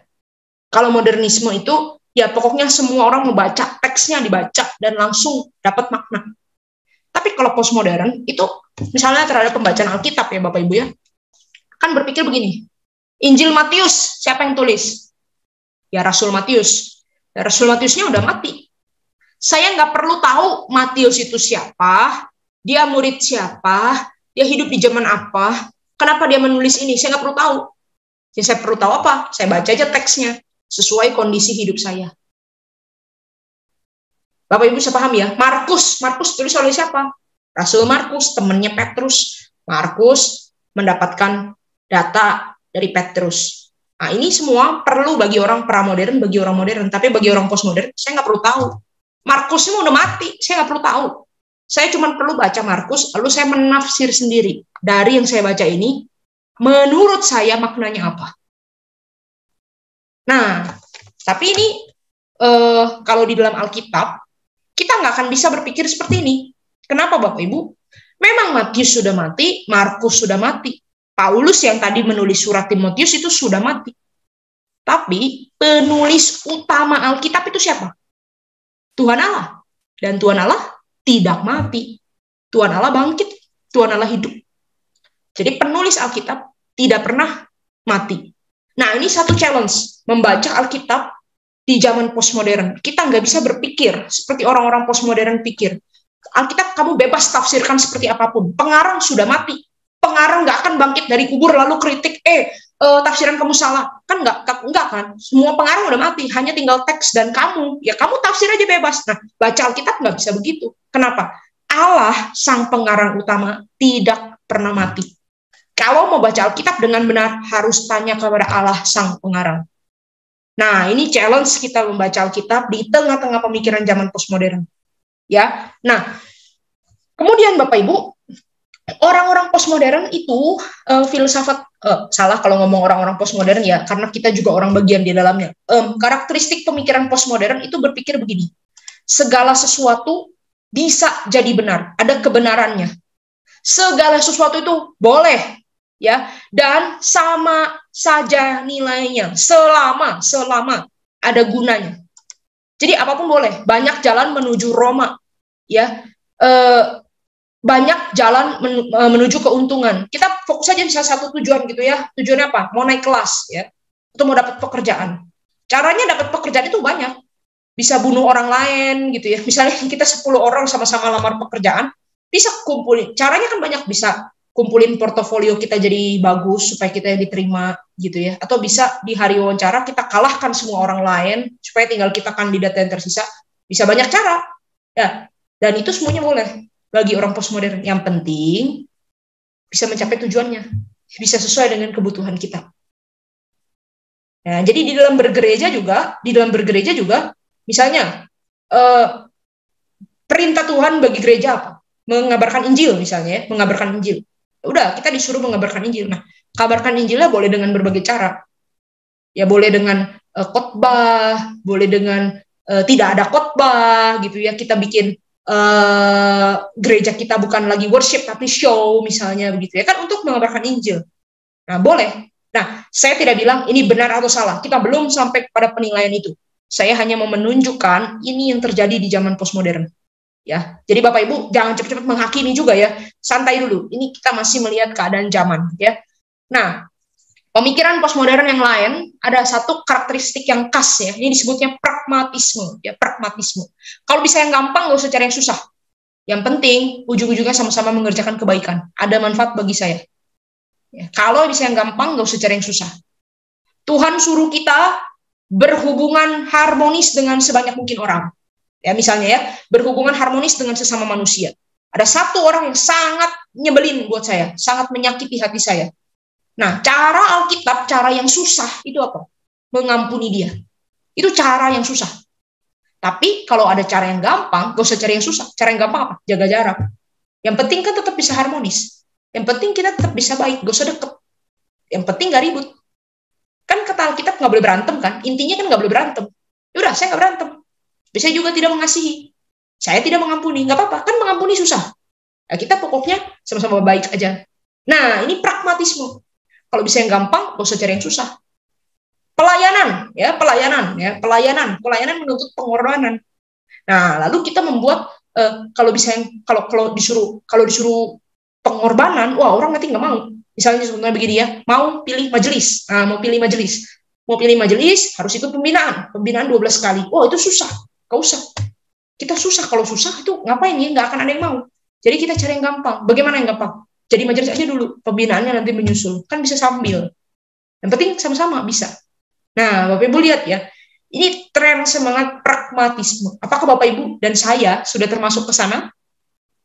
Kalau modernisme itu, ya pokoknya semua orang membaca, teksnya dibaca dan langsung dapat makna. Tapi kalau postmodern itu, misalnya terhadap pembacaan Alkitab ya Bapak Ibu ya, kan berpikir begini, Injil Matius, siapa yang tulis? Ya Rasul Matius. Ya, Rasul Matiusnya udah mati. Saya nggak perlu tahu Matius itu siapa, dia murid siapa, dia hidup di zaman apa, kenapa dia menulis ini, saya nggak perlu tahu. Yang saya perlu tahu apa? Saya baca aja teksnya, sesuai kondisi hidup saya. Bapak Ibu bisa paham ya? Markus tulis oleh siapa? Rasul Markus, temannya Petrus. Markus mendapatkan data dari Petrus. Nah, ini semua perlu bagi orang pramodern, bagi orang modern. Tapi bagi orang postmodern, saya nggak perlu tahu. Markus ini udah mati, saya nggak perlu tahu. Saya cuma perlu baca Markus, lalu saya menafsir sendiri. Dari yang saya baca ini, menurut saya maknanya apa? Nah, tapi ini kalau di dalam Alkitab, kita nggak akan bisa berpikir seperti ini. Kenapa Bapak Ibu? Memang Matius sudah mati, Markus sudah mati. Paulus yang tadi menulis surat Timotius itu sudah mati. Tapi penulis utama Alkitab itu siapa? Tuhan Allah. Dan Tuhan Allah tidak mati. Tuhan Allah bangkit. Tuhan Allah hidup. Jadi penulis Alkitab tidak pernah mati. Nah, ini satu challenge. Membaca Alkitab di zaman postmodern. Kita nggak bisa berpikir seperti orang-orang postmodern pikir. Alkitab kamu bebas tafsirkan seperti apapun. Pengarang sudah mati. Pengarang nggak akan bangkit dari kubur lalu kritik, tafsiran kamu salah. Kan nggak kan. Semua pengarang udah mati. Hanya tinggal teks dan kamu. Ya kamu tafsir aja bebas. Nah, baca Alkitab nggak bisa begitu. Kenapa? Allah, sang pengarang utama, tidak pernah mati. Kalau mau baca Alkitab dengan benar, harus tanya kepada Allah, sang pengarang. Nah, ini challenge kita membaca Alkitab di tengah-tengah pemikiran zaman postmodern. Ya, nah, kemudian Bapak Ibu, orang-orang postmodern itu filsafat, salah kalau ngomong orang-orang postmodern ya, karena kita juga orang bagian di dalamnya. Karakteristik pemikiran postmodern itu berpikir begini, segala sesuatu bisa jadi benar, ada kebenarannya. Segala sesuatu itu boleh, ya, dan sama saja nilainya selama ada gunanya. Jadi apapun boleh. Banyak jalan menuju Roma, ya, banyak jalan menuju keuntungan. Kita fokus aja misalnya satu tujuan gitu ya. Tujuannya apa? Mau naik kelas, ya, atau mau dapat pekerjaan. Caranya dapat pekerjaan itu banyak. Bisa bunuh orang lain gitu ya. Misalnya kita 10 orang sama-sama lamar pekerjaan, bisa kumpulin. Caranya kan banyak, bisa kumpulin portofolio kita jadi bagus supaya kita yang diterima gitu ya. Atau bisa di hari wawancara kita kalahkan semua orang lain supaya tinggal kita kandidat yang tersisa. Bisa banyak cara. Ya, dan itu semuanya boleh bagi orang postmodern. Yang penting bisa mencapai tujuannya. Bisa sesuai dengan kebutuhan kita. Nah, jadi di dalam bergereja juga misalnya perintah Tuhan bagi gereja apa? Mengabarkan Injil misalnya, ya, mengabarkan Injil. Udah, kita disuruh mengabarkan Injil. Nah, kabarkan Injilnya boleh dengan berbagai cara. Ya, boleh dengan khotbah, boleh dengan tidak ada khotbah gitu ya. Kita bikin gereja kita bukan lagi worship tapi show misalnya begitu ya. Kan untuk mengabarkan Injil. Nah, boleh. Nah, saya tidak bilang ini benar atau salah. Kita belum sampai pada penilaian itu. Saya hanya mau menunjukkan ini yang terjadi di zaman postmodern. Ya, jadi Bapak Ibu jangan cepat-cepat menghakimi juga ya, santai dulu. Ini kita masih melihat keadaan zaman, ya. Nah, pemikiran postmodern yang lain ada satu karakteristik yang khas ya. Ini disebutnya pragmatisme, ya, pragmatisme. Kalau bisa yang gampang, nggak usah cari yang susah. Yang penting ujung-ujungnya sama-sama mengerjakan kebaikan. Ada manfaat bagi saya. Ya, kalau bisa yang gampang, nggak usah cari yang susah. Tuhan suruh kita berhubungan harmonis dengan sebanyak mungkin orang. Ya, misalnya ya, berhubungan harmonis dengan sesama manusia. Ada satu orang yang sangat nyebelin buat saya, sangat menyakiti hati saya. Nah, cara Alkitab, cara yang susah itu apa? Mengampuni dia. Itu cara yang susah. Tapi kalau ada cara yang gampang, gak usah cari yang susah. Cara yang gampang apa? Jaga jarak. Yang penting kan tetap bisa harmonis. Yang penting kita tetap bisa baik, gak usah deket. Yang penting gak ribut. Kan kata Alkitab gak boleh berantem kan? Intinya kan gak boleh berantem. Yaudah, saya gak berantem. Bisa juga tidak mengasihi. Saya tidak mengampuni. Nggak apa-apa. Kan mengampuni susah. Nah, kita pokoknya sama-sama baik aja. Nah, ini pragmatisme. Kalau bisa yang gampang, nggak usah cari yang susah. Pelayanan. Pelayanan menuntut pengorbanan. Nah, lalu kita membuat, kalau disuruh pengorbanan, wah orang nanti nggak mau. Misalnya contohnya begini ya, mau pilih majelis. Nah, mau pilih majelis harus ikut pembinaan 12 kali. Oh, itu susah. Gak usah. Kita susah, kalau susah itu ngapain ya? Nggak akan ada yang mau. Jadi kita cari yang gampang. Bagaimana yang gampang? Jadi majelis aja dulu, pembinaannya nanti menyusul. Kan bisa sambil. Yang penting sama-sama bisa. Nah, Bapak Ibu lihat ya, ini tren semangat pragmatisme. Apakah Bapak Ibu dan saya sudah termasuk ke sana?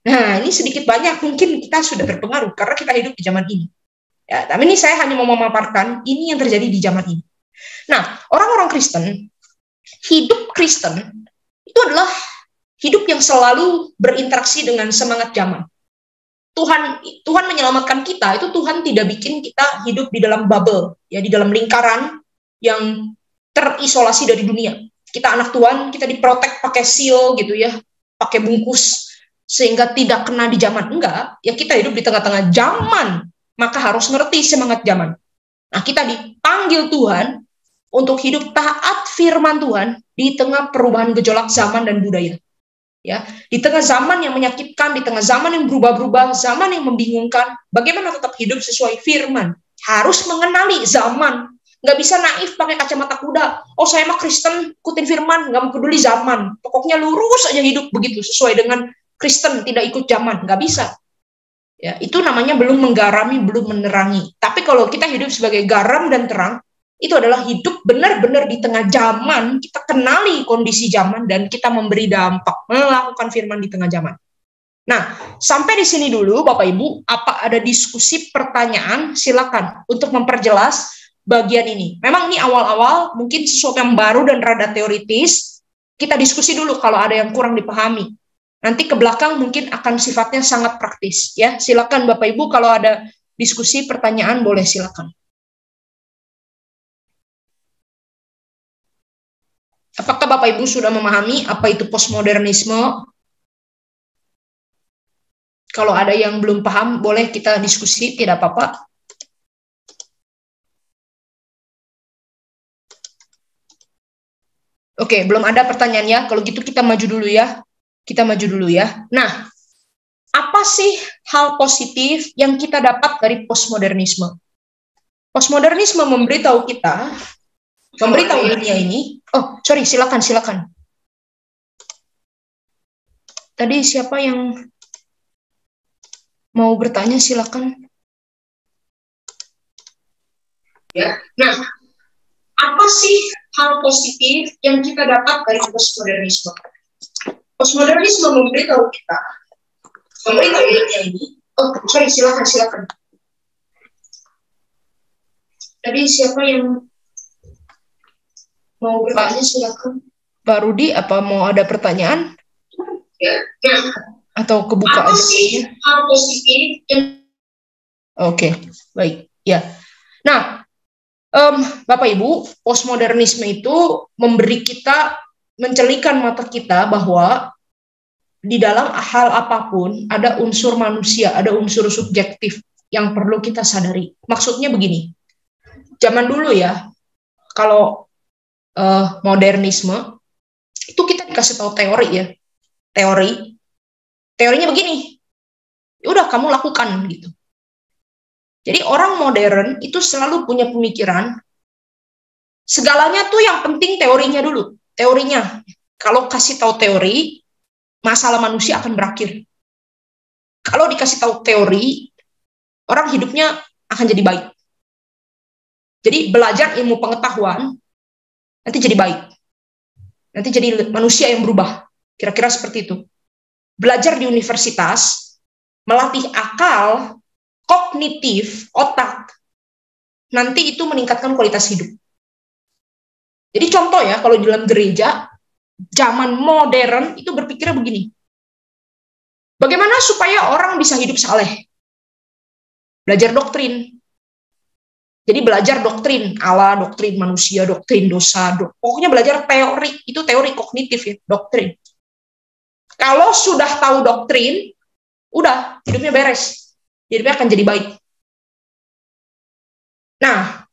Nah, ini sedikit banyak mungkin kita sudah terpengaruh karena kita hidup di zaman ini. Ya, tapi ini saya hanya mau memaparkan ini yang terjadi di zaman ini. Nah, orang-orang Kristen, hidup Kristen itu adalah hidup yang selalu berinteraksi dengan semangat zaman. Tuhan menyelamatkan kita, itu Tuhan tidak bikin kita hidup di dalam bubble, ya di dalam lingkaran yang terisolasi dari dunia. Kita anak Tuhan, kita diprotek pakai seal gitu ya, pakai bungkus sehingga tidak kena di zaman. Enggak, ya kita hidup di tengah-tengah zaman, maka harus ngerti semangat zaman. Nah, kita dipanggil Tuhan untuk hidup taat firman Tuhan di tengah perubahan gejolak zaman dan budaya. Ya, di tengah zaman yang menyakitkan, di tengah zaman yang berubah-ubah, zaman yang membingungkan, bagaimana tetap hidup sesuai firman? Harus mengenali zaman. Nggak bisa naif pakai kacamata kuda. Oh, saya mah Kristen, ikutin firman, nggak peduli zaman. Pokoknya lurus aja hidup begitu, sesuai dengan Kristen, tidak ikut zaman. Nggak bisa. Ya, itu namanya belum menggarami, belum menerangi. Tapi kalau kita hidup sebagai garam dan terang, itu adalah hidup benar-benar di tengah zaman, kita kenali kondisi zaman, dan kita memberi dampak, melakukan firman di tengah zaman. Nah, sampai di sini dulu, Bapak Ibu, apa ada diskusi pertanyaan, silakan untuk memperjelas bagian ini. Memang ini awal-awal, mungkin sesuatu yang baru dan rada teoritis, kita diskusi dulu kalau ada yang kurang dipahami. Nanti ke belakang mungkin akan sifatnya sangat praktis. Ya, silakan Bapak Ibu kalau ada diskusi pertanyaan boleh silakan. Apakah Bapak Ibu sudah memahami apa itu postmodernisme? Kalau ada yang belum paham, boleh kita diskusi, tidak apa-apa. Oke, belum ada pertanyaannya. Kalau gitu kita maju dulu ya. Nah, apa sih hal positif yang kita dapat dari postmodernisme? Postmodernisme memberitahu dunia ini. Oh, sorry, silakan. Tadi siapa yang mau bertanya, silakan. Ya. Nah, apa sih hal positif yang kita dapat dari postmodernisme? Postmodernisme memberitahu dunia ini. Oh, sorry, silakan. Tadi siapa yang mau bertanya, silakan. Pak Rudi, apa mau ada pertanyaan? Ya. Atau kebuka aja? Apa sih hal positif yang... Oke, baik. Ya. Nah, Bapak Ibu, postmodernisme itu memberi kita, mencelikan mata kita bahwa di dalam hal apapun ada unsur manusia, ada unsur subjektif yang perlu kita sadari. Maksudnya begini, zaman dulu ya, kalau modernisme itu kita dikasih tahu teori ya, teorinya begini, udah kamu lakukan gitu. Jadi orang modern itu selalu punya pemikiran segalanya tuh yang penting teorinya dulu. Teorinya, kalau kasih tahu teori, masalah manusia akan berakhir. Kalau dikasih tahu teori, orang hidupnya akan jadi baik. Jadi belajar ilmu pengetahuan, nanti jadi baik. Nanti jadi manusia yang berubah. Kira-kira seperti itu. Belajar di universitas, melatih akal, kognitif, otak, nanti itu meningkatkan kualitas hidup. Jadi contoh ya, kalau di dalam gereja, zaman modern itu berpikirnya begini. Bagaimana supaya orang bisa hidup saleh? Belajar doktrin. Jadi belajar doktrin Allah, doktrin manusia, doktrin dosa, pokoknya belajar teori, itu teori kognitif ya, doktrin. Kalau sudah tahu doktrin, udah, hidupnya beres. Hidupnya akan jadi baik. Nah,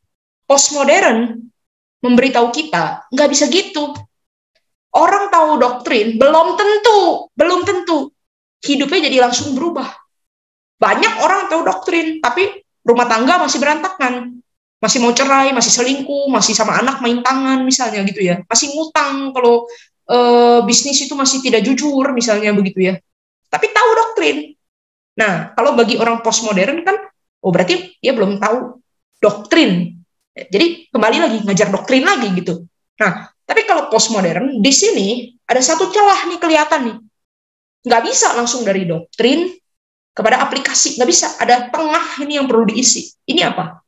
postmodern memberitahu kita, nggak bisa gitu. Orang tahu doktrin, belum tentu hidupnya jadi langsung berubah. Banyak orang tahu doktrin, tapi rumah tangga masih berantakan, masih mau cerai, masih selingkuh, masih sama anak main tangan misalnya gitu ya, masih ngutang kalau bisnis itu masih tidak jujur misalnya begitu ya, tapi tahu doktrin. Nah, kalau bagi orang postmodern kan, oh berarti dia belum tahu doktrin. Jadi kembali lagi ngajar doktrin lagi gitu. Nah, tapi kalau postmodern di sini ada satu celah nih kelihatan nih, nggak bisa langsung dari doktrin kepada aplikasi, nggak bisa. Ada tengah ini yang perlu diisi. Ini apa?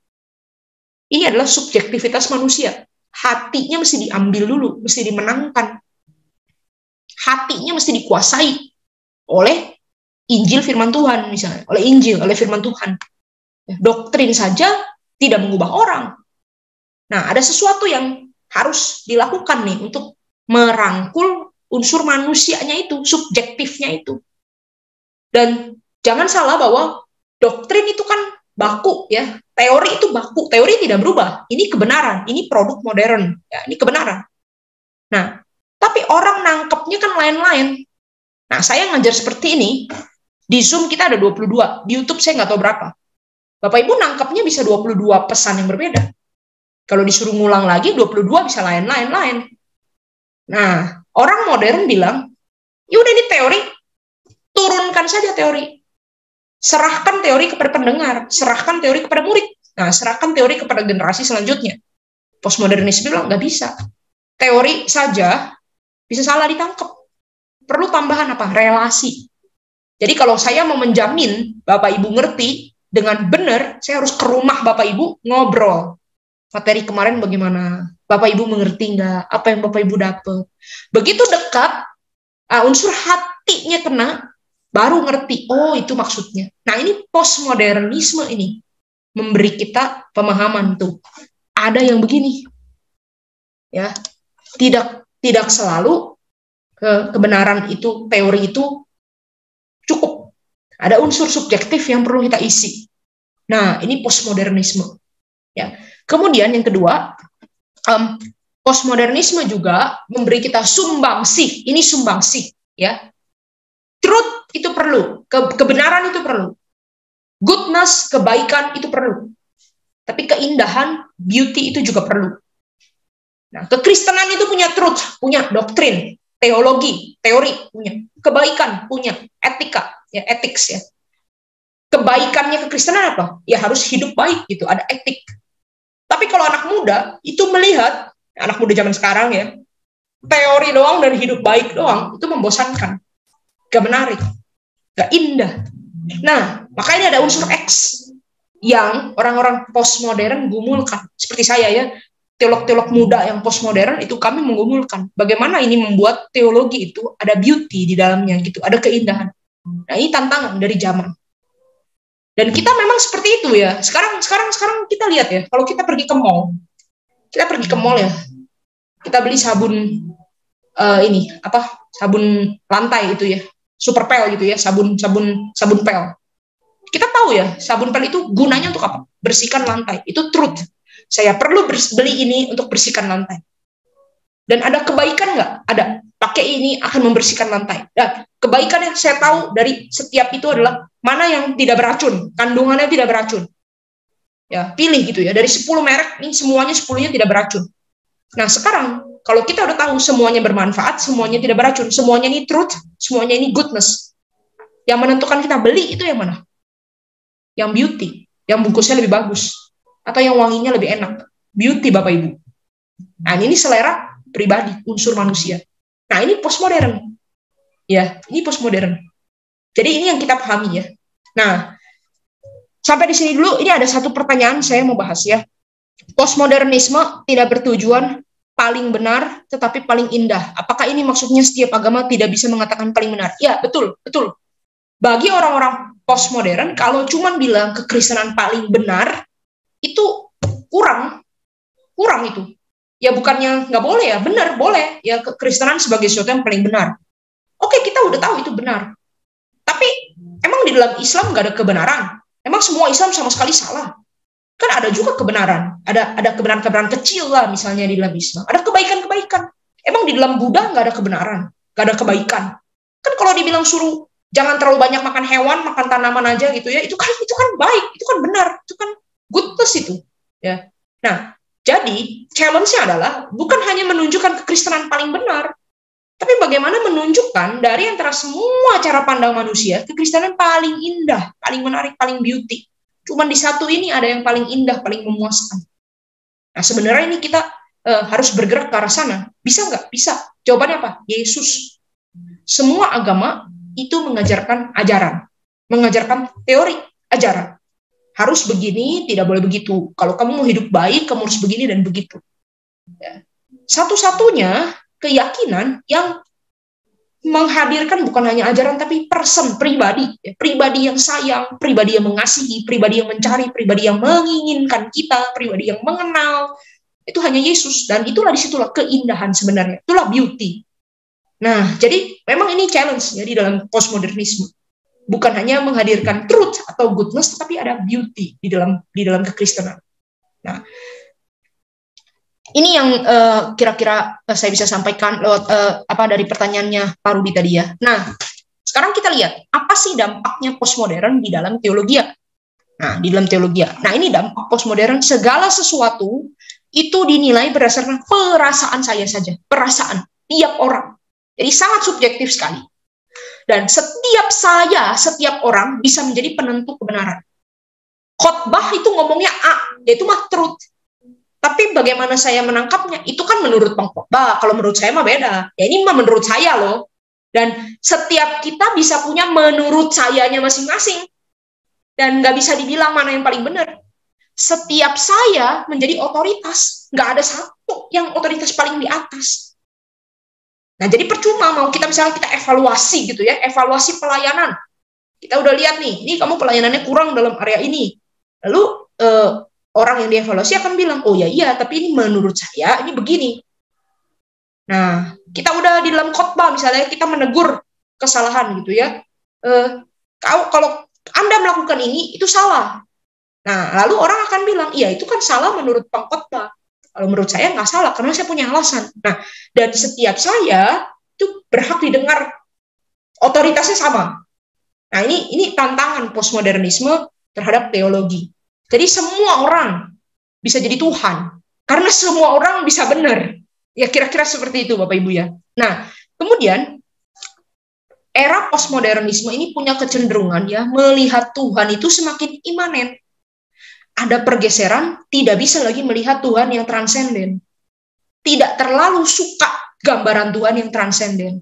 Ini adalah subjektivitas manusia. Hatinya mesti diambil dulu, mesti dimenangkan. Hatinya mesti dikuasai oleh Injil firman Tuhan misalnya, oleh Injil, oleh firman Tuhan. Doktrin saja tidak mengubah orang. Nah, ada sesuatu yang harus dilakukan nih untuk merangkul unsur manusianya itu, subjektifnya itu. Dan jangan salah bahwa doktrin itu kan baku ya, teori itu baku, teori tidak berubah. Ini kebenaran, ini produk modern, ya, ini kebenaran. Nah, tapi orang nangkepnya kan lain-lain. Nah, saya ngajar seperti ini, di Zoom kita ada 22, di YouTube saya nggak tahu berapa. Bapak Ibu nangkepnya bisa 22 pesan yang berbeda. Kalau disuruh ngulang lagi, 22 bisa lain-lain. Nah, orang modern bilang, yaudah ini teori, turunkan saja teori. Serahkan teori kepada pendengar, serahkan teori kepada murid. Nah, serahkan teori kepada generasi selanjutnya. Postmodernisme bilang, nggak bisa. Teori saja bisa salah ditangkap. Perlu tambahan apa? Relasi. Jadi kalau saya mau menjamin Bapak Ibu ngerti dengan benar, saya harus ke rumah Bapak Ibu ngobrol. Materi kemarin bagaimana? Bapak Ibu mengerti nggak? Apa yang Bapak Ibu dapat? Begitu dekat, unsur hatinya kena, baru ngerti. Oh, itu maksudnya. Nah, ini postmodernisme ini. Memberi kita pemahaman tuh. Ada yang begini. Ya, tidak selalu kebenaran itu, teori itu cukup. Ada unsur subjektif yang perlu kita isi. Nah, ini postmodernisme. Ya. Kemudian yang kedua, postmodernisme juga memberi kita sumbangsih. Ini sumbangsih, ya. Truth itu perlu, kebenaran itu perlu. Goodness, kebaikan itu perlu. Tapi keindahan, beauty itu juga perlu. Nah, kekristenan itu punya truth, punya doktrin, teologi, teori punya, kebaikan punya, etika, ya, ethics ya. Kebaikannya kekristenan apa? Ya harus hidup baik gitu, ada etik. Tapi kalau anak muda itu melihat, anak muda zaman sekarang ya, teori doang dan hidup baik doang, itu membosankan. Gak menarik, gak indah. Nah, makanya ada unsur X yang orang-orang postmodern gumulkan. Seperti saya ya, teolog-teolog muda yang postmodern itu kami menggumulkan. Bagaimana ini membuat teologi itu ada beauty di dalamnya gitu, ada keindahan. Nah, ini tantangan dari zaman. Dan kita memang seperti itu ya. Sekarang kita lihat ya, kalau kita pergi ke mall ya, kita beli sabun sabun lantai itu ya, super pel gitu ya, sabun pel. Kita tahu ya, sabun pel itu gunanya untuk apa? Bersihkan lantai. Itu truth. Saya perlu beli ini untuk bersihkan lantai. Dan ada kebaikan nggak? Ada. Pakai ini akan membersihkan lantai. Dan kebaikan yang saya tahu dari setiap itu adalah mana yang tidak beracun, kandungannya tidak beracun. Ya, pilih gitu ya. Dari 10 merek, ini semuanya 10-nya tidak beracun. Nah, sekarang kalau kita udah tahu semuanya bermanfaat, semuanya tidak beracun, semuanya ini truth, semuanya ini goodness. Yang menentukan kita beli itu yang mana? Yang beauty, yang bungkusnya lebih bagus, atau yang wanginya lebih enak. Beauty, Bapak Ibu. Nah, ini selera pribadi, unsur manusia. Nah, ini postmodern. Ya, ini postmodern. Jadi ini yang kita pahami ya. Nah, sampai di sini dulu, ini ada satu pertanyaan saya mau bahas ya. Postmodernisme tidak bertujuan paling benar, tetapi paling indah. Apakah ini maksudnya setiap agama tidak bisa mengatakan paling benar? Ya, betul, betul. Bagi orang-orang postmodern, kalau cuma bilang kekristenan paling benar, itu kurang itu. Ya bukannya nggak boleh ya, benar, boleh. Ya kekristenan sebagai sesuatu yang paling benar. Oke, kita udah tahu itu benar. Tapi emang di dalam Islam nggak ada kebenaran? Emang semua Islam sama sekali salah? Kan ada juga kebenaran. Ada kebenaran-kebenaran kecil lah misalnya di dalam Islam. Ada kebaikan-kebaikan. Emang di dalam Buddha nggak ada kebenaran? Nggak ada kebaikan? Kan kalau dibilang suruh Jangan terlalu banyak makan hewan, makan tanaman aja gitu ya. Itu kan baik, itu kan benar, itu kan goodness itu. Ya. Nah, jadi challenge-nya adalah bukan hanya menunjukkan kekristenan paling benar, tapi bagaimana menunjukkan dari antara semua cara pandang manusia, kekristenan paling indah, paling menarik, paling beauty. Cuman di satu ini ada yang paling indah, paling memuaskan. Nah, sebenarnya ini kita harus bergerak ke arah sana. Bisa nggak? Bisa. Jawabannya apa? Yesus. Semua agama itu mengajarkan ajaran, mengajarkan teori ajaran. Harus begini, tidak boleh begitu. Kalau kamu mau hidup baik, kamu harus begini dan begitu. Ya. Satu-satunya keyakinan yang menghadirkan bukan hanya ajaran, tapi person, pribadi. Ya. Pribadi yang sayang, pribadi yang mengasihi, pribadi yang mencari, pribadi yang menginginkan kita, pribadi yang mengenal. Itu hanya Yesus. Dan itulah disitulah keindahan sebenarnya. Itulah beauty. Nah, jadi memang ini challenge ya di dalam postmodernisme. Bukan hanya menghadirkan truth atau goodness, tetapi ada beauty di dalam kekristenan. Nah, ini yang kira-kira saya bisa sampaikan lewat dari pertanyaannya Pak Rudi tadi ya. Nah, sekarang kita lihat apa sih dampaknya postmodern di dalam teologia. Nah, di dalam teologia. Nah, ini dampak postmodern, segala sesuatu itu dinilai berdasarkan perasaan saya saja, perasaan tiap orang. Jadi sangat subjektif sekali. Dan setiap orang bisa menjadi penentu kebenaran. Khotbah itu ngomongnya A, yaitu mah truth. Tapi bagaimana saya menangkapnya, itu kan menurut pengkhotbah. Kalau menurut saya mah beda. Ya ini mah menurut saya loh. Dan setiap kita bisa punya menurut sayanya masing-masing. Dan nggak bisa dibilang mana yang paling benar. Setiap saya menjadi otoritas. Nggak ada satu yang otoritas paling di atas. Nah, jadi percuma mau kita misalnya kita evaluasi gitu ya, evaluasi pelayanan. Kita udah lihat nih, ini kamu pelayanannya kurang dalam area ini. Lalu orang yang dievaluasi akan bilang, oh ya iya, tapi ini menurut saya ini begini. Nah, kita udah di dalam khotbah misalnya kita menegur kesalahan gitu ya. Kalau Anda melakukan ini itu salah. Nah, lalu orang akan bilang, iya itu kan salah menurut pengkhotbah. Kalau menurut saya nggak salah, karena saya punya alasan. Nah, dan setiap saya itu berhak didengar, otoritasnya sama. Nah, ini tantangan postmodernisme terhadap teologi. Jadi semua orang bisa jadi Tuhan, karena semua orang bisa benar. Ya kira-kira seperti itu Bapak Ibu ya. Nah, kemudian era postmodernisme ini punya kecenderungan ya, melihat Tuhan itu semakin imanen. Ada pergeseran, tidak bisa lagi melihat Tuhan yang transenden. Tidak terlalu suka gambaran Tuhan yang transenden.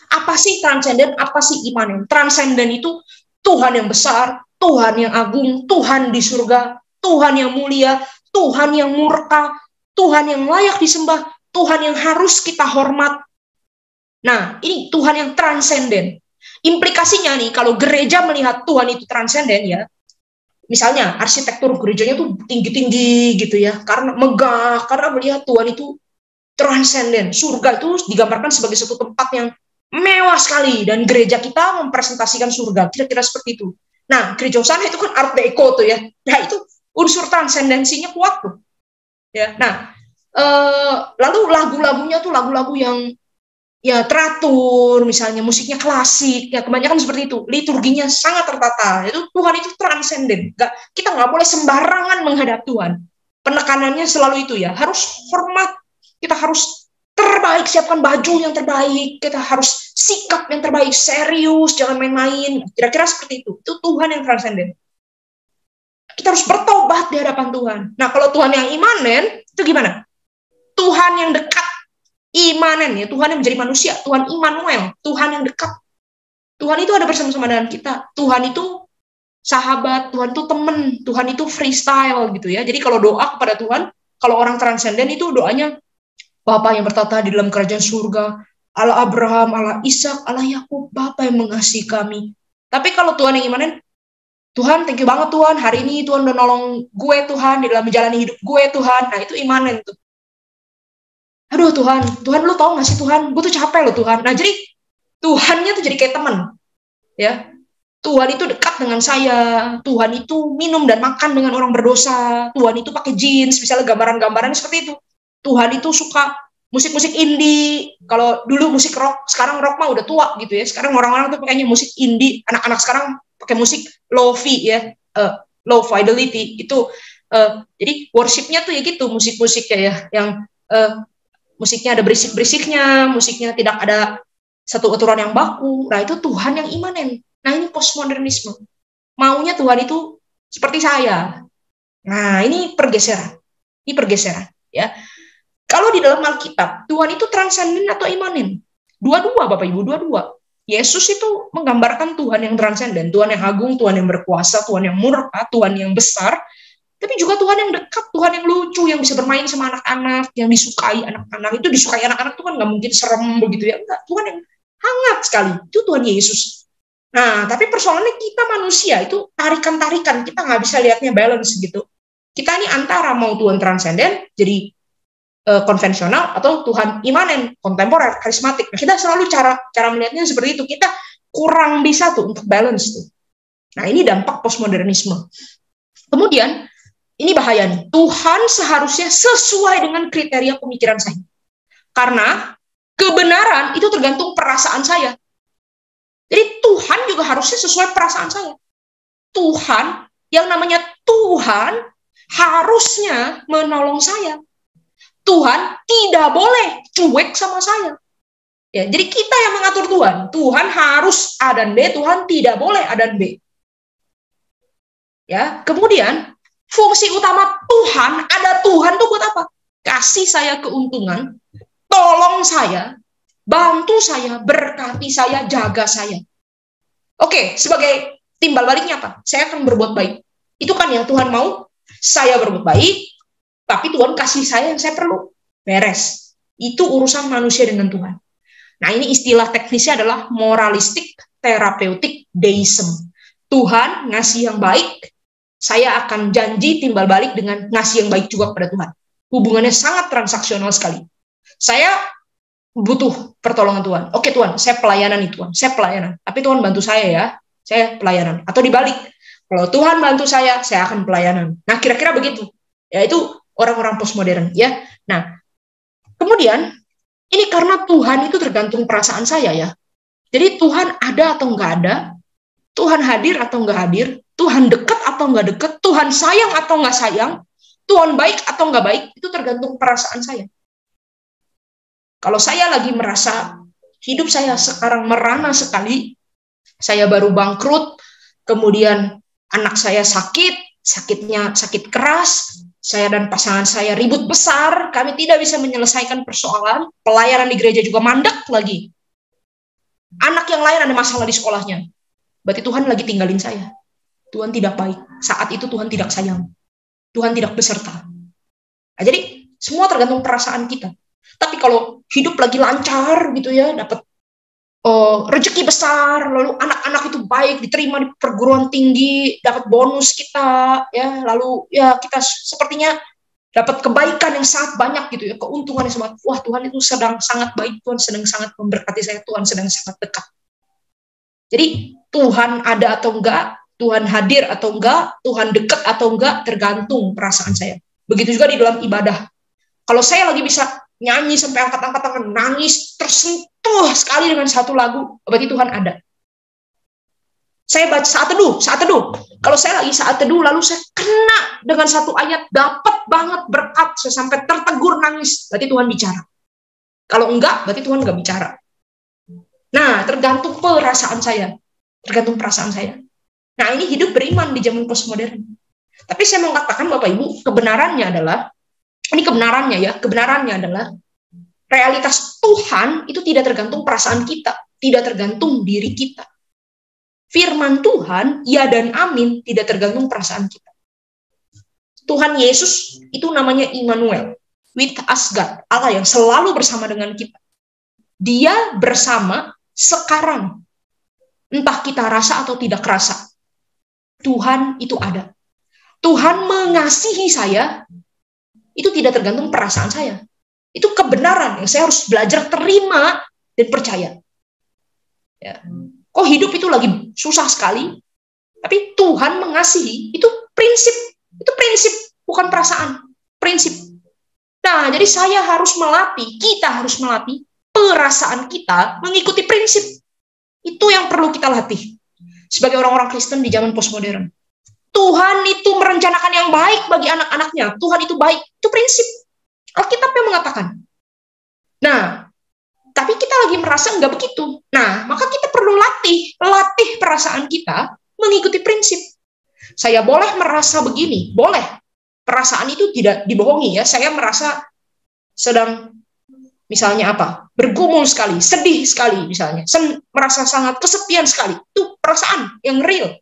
Apa sih transenden? Apa sih imanen? Transenden itu Tuhan yang besar, Tuhan yang agung, Tuhan di surga, Tuhan yang mulia, Tuhan yang murka, Tuhan yang layak disembah, Tuhan yang harus kita hormat. Nah, ini Tuhan yang transenden. Implikasinya nih, kalau gereja melihat Tuhan itu transenden ya, misalnya arsitektur gerejanya tuh tinggi-tinggi gitu ya, karena megah, karena melihat Tuhan itu transenden. Surga itu digambarkan sebagai suatu tempat yang mewah sekali, dan gereja kita mempresentasikan surga, kira-kira seperti itu. Nah, gereja sana itu kan Art Deco tuh ya, nah itu unsur transendensinya kuat tuh. Ya, nah, lalu lagu-lagunya tuh lagu-lagu yang ya teratur, misalnya musiknya klasik, ya kebanyakan seperti itu. Liturginya sangat tertata. Itu Tuhan itu transenden. Kita nggak boleh sembarangan menghadap Tuhan. Penekanannya selalu itu ya. Harus hormat. Kita harus terbaik, siapkan baju yang terbaik. Kita harus sikap yang terbaik, serius, jangan main-main. Kira-kira seperti itu. Itu Tuhan yang transenden. Kita harus bertobat di hadapan Tuhan. Nah, kalau Tuhan yang imanen, itu gimana? Tuhan yang dekat. Imanen ya, Tuhan yang menjadi manusia, Tuhan Immanuel, Tuhan yang dekat. Tuhan itu ada bersama-sama dengan kita. Tuhan itu sahabat, Tuhan itu teman, Tuhan itu freestyle gitu ya. Jadi kalau doa kepada Tuhan, kalau orang transenden itu doanya Bapa yang bertata di dalam kerajaan surga, Allah Abraham, Allah Ishak, Allah Yakub, Bapa yang mengasihi kami. Tapi kalau Tuhan yang imanen, Tuhan thank you banget Tuhan, hari ini Tuhan udah nolong gue Tuhan, di dalam menjalani hidup gue Tuhan. Nah itu imanen tuh. Aduh Tuhan lu tahu gak sih Tuhan, gue tuh capek loh Tuhan. Nah jadi Tuhannya tuh jadi kayak teman, ya. Tuhan itu dekat dengan saya, Tuhan itu minum dan makan dengan orang berdosa, Tuhan itu pakai jeans, misalnya gambaran-gambaran seperti itu. Tuhan itu suka musik-musik indie. Kalau dulu musik rock, sekarang rock mah udah tua gitu ya. Sekarang orang-orang tuh pakainya musik indie. Anak-anak sekarang pakai musik lo-fi ya, low fidelity itu. Jadi worshipnya tuh ya gitu, musik-musik ya yang musiknya ada berisik-berisiknya, musiknya tidak ada satu aturan yang baku. Nah itu Tuhan yang imanen. Nah ini postmodernisme. Maunya Tuhan itu seperti saya. Nah ini pergeseran. Ini pergeseran ya. Kalau di dalam Alkitab, Tuhan itu transenden atau imanen? Dua-dua Bapak Ibu, dua-dua. Yesus itu menggambarkan Tuhan yang transenden, Tuhan yang agung, Tuhan yang berkuasa, Tuhan yang murka, Tuhan yang besar, tapi juga Tuhan yang dekat, Tuhan yang lucu, yang bisa bermain sama anak-anak, yang disukai anak-anak. Itu disukai anak-anak itu kan nggak mungkin serem begitu ya. Enggak, Tuhan yang hangat sekali. Itu Tuhan Yesus. Nah, tapi persoalannya kita manusia itu tarikan-tarikan, kita nggak bisa lihatnya balance gitu. Kita ini antara mau Tuhan transenden, jadi konvensional, atau Tuhan imanen, kontemporer, karismatik. Nah, kita selalu cara melihatnya seperti itu. Kita kurang bisa tuh untuk balance tuh. Nah, ini dampak postmodernisme. Kemudian, ini bahaya nih. Tuhan seharusnya sesuai dengan kriteria pemikiran saya. Karena kebenaran itu tergantung perasaan saya. Jadi Tuhan juga harusnya sesuai perasaan saya. Tuhan, yang namanya Tuhan, harusnya menolong saya. Tuhan tidak boleh cuek sama saya. Ya, jadi kita yang mengatur Tuhan. Tuhan harus A dan B, Tuhan tidak boleh A dan B. Ya, kemudian fungsi utama Tuhan, ada Tuhan tuh buat apa? Kasih saya keuntungan, tolong saya, bantu saya, berkati saya, jaga saya. Oke, sebagai timbal baliknya apa? Saya akan berbuat baik. Itu kan yang Tuhan mau, saya berbuat baik, tapi Tuhan kasih saya yang saya perlu. Beres. Itu urusan manusia dengan Tuhan. Nah, ini istilah teknisnya adalah moralistik terapeutik deism. Tuhan ngasih yang baik, saya akan janji timbal balik dengan ngasih yang baik juga kepada Tuhan. Hubungannya sangat transaksional sekali. Saya butuh pertolongan Tuhan. Oke Tuhan, saya pelayanan nih Tuhan. Saya pelayanan. Tapi Tuhan bantu saya ya. Saya pelayanan. Atau dibalik. Kalau Tuhan bantu saya akan pelayanan. Nah, kira-kira begitu. Ya, itu orang-orang postmodern ya. Nah, kemudian ini karena Tuhan itu tergantung perasaan saya ya. Jadi Tuhan ada atau enggak ada, Tuhan hadir atau enggak hadir, Tuhan dekat atau enggak dekat, Tuhan sayang atau enggak sayang, Tuhan baik atau enggak baik, itu tergantung perasaan saya. Kalau saya lagi merasa hidup saya sekarang merana sekali, saya baru bangkrut, kemudian anak saya sakitnya sakit keras, saya dan pasangan saya ribut besar, kami tidak bisa menyelesaikan persoalan, pelayanan di gereja juga mandek lagi. Anak yang lain ada masalah di sekolahnya. Berarti Tuhan lagi tinggalin saya. Tuhan tidak baik. Saat itu Tuhan tidak sayang. Tuhan tidak beserta. Nah, jadi semua tergantung perasaan kita. Tapi kalau hidup lagi lancar gitu ya, dapat rezeki besar, lalu anak-anak itu baik, diterima di perguruan tinggi, dapat bonus kita, ya, lalu ya kita sepertinya dapat kebaikan yang sangat banyak gitu ya, keuntungan yang sangat, wah Tuhan itu sedang sangat baik, Tuhan sedang sangat memberkati saya, Tuhan sedang sangat dekat. Jadi Tuhan ada atau enggak, Tuhan hadir atau enggak, Tuhan dekat atau enggak, tergantung perasaan saya. Begitu juga di dalam ibadah. Kalau saya lagi bisa nyanyi sampai angkat-angkat tangan, nangis, tersentuh sekali dengan satu lagu, berarti Tuhan ada. Saya baca saat teduh. Kalau saya lagi saat teduh, lalu saya kena dengan satu ayat, dapat banget berkat, saya sampai tertegur nangis, berarti Tuhan bicara. Kalau enggak, berarti Tuhan enggak bicara. Nah, tergantung perasaan saya. Tergantung perasaan saya. Nah, ini hidup beriman di zaman postmodern. Tapi saya mau katakan, Bapak Ibu, kebenarannya adalah realitas Tuhan itu tidak tergantung perasaan kita, tidak tergantung diri kita. Firman Tuhan, ya dan amin, tidak tergantung perasaan kita. Tuhan Yesus itu namanya Immanuel, with us God, Allah yang selalu bersama dengan kita. Dia bersama sekarang, entah kita rasa atau tidak rasa. Tuhan itu ada. Tuhan mengasihi saya, itu tidak tergantung perasaan saya. Itu kebenaran yang saya harus belajar terima dan percaya. Ya. Kok hidup itu lagi susah sekali, tapi Tuhan mengasihi, itu prinsip, bukan perasaan, prinsip. Nah, jadi kita harus melatih perasaan kita mengikuti prinsip. Itu yang perlu kita latih. Sebagai orang-orang Kristen di zaman postmodern. Tuhan itu merencanakan yang baik bagi anak-anaknya. Tuhan itu baik. Itu prinsip. Alkitab yang mengatakan. Nah, tapi kita lagi merasa enggak begitu. Nah, maka kita perlu latih perasaan kita mengikuti prinsip. Saya boleh merasa begini, boleh. Perasaan itu tidak dibohongi ya. Saya merasa sedang misalnya apa? Bergumul sekali, sedih sekali misalnya. Merasa sangat kesepian sekali. Itu perasaan yang real.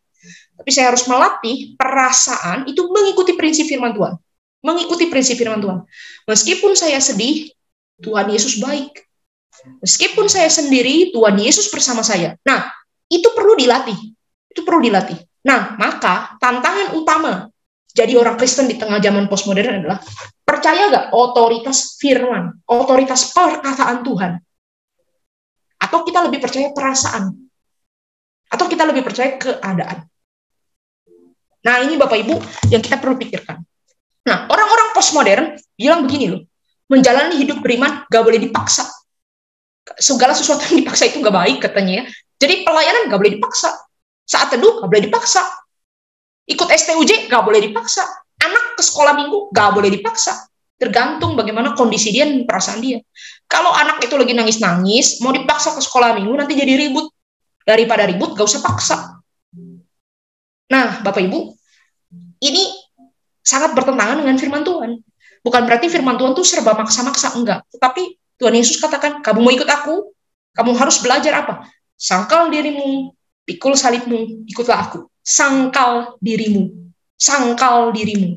Tapi saya harus melatih perasaan itu mengikuti prinsip firman Tuhan. Mengikuti prinsip firman Tuhan. Meskipun saya sedih, Tuhan Yesus baik. Meskipun saya sendiri, Tuhan Yesus bersama saya. Nah, itu perlu dilatih. Itu perlu dilatih. Nah, maka tantangan utama jadi orang Kristen di tengah zaman postmodern adalah percaya nggak otoritas firman, otoritas perkataan Tuhan? Atau kita lebih percaya perasaan? Atau kita lebih percaya keadaan? Nah, ini Bapak Ibu yang kita perlu pikirkan. Nah, orang-orang postmodern bilang begini loh, menjalani hidup beriman gak boleh dipaksa. Segala sesuatu yang dipaksa itu gak baik katanya ya. Jadi pelayanan gak boleh dipaksa. Saat teduh gak boleh dipaksa. Ikut STUJ gak boleh dipaksa. Anak ke sekolah minggu gak boleh dipaksa. Tergantung bagaimana kondisi dia dan perasaan dia. Kalau anak itu lagi nangis-nangis, mau dipaksa ke sekolah minggu nanti jadi ribut. Daripada ribut gak usah paksa. Nah, Bapak Ibu, ini sangat bertentangan dengan firman Tuhan. Bukan berarti firman Tuhan itu serba maksa-maksa, enggak. Tetapi Tuhan Yesus katakan, kamu mau ikut aku, kamu harus belajar apa? Sangkal dirimu, pikul salibmu, ikutlah aku. Sangkal dirimu. Sangkal dirimu.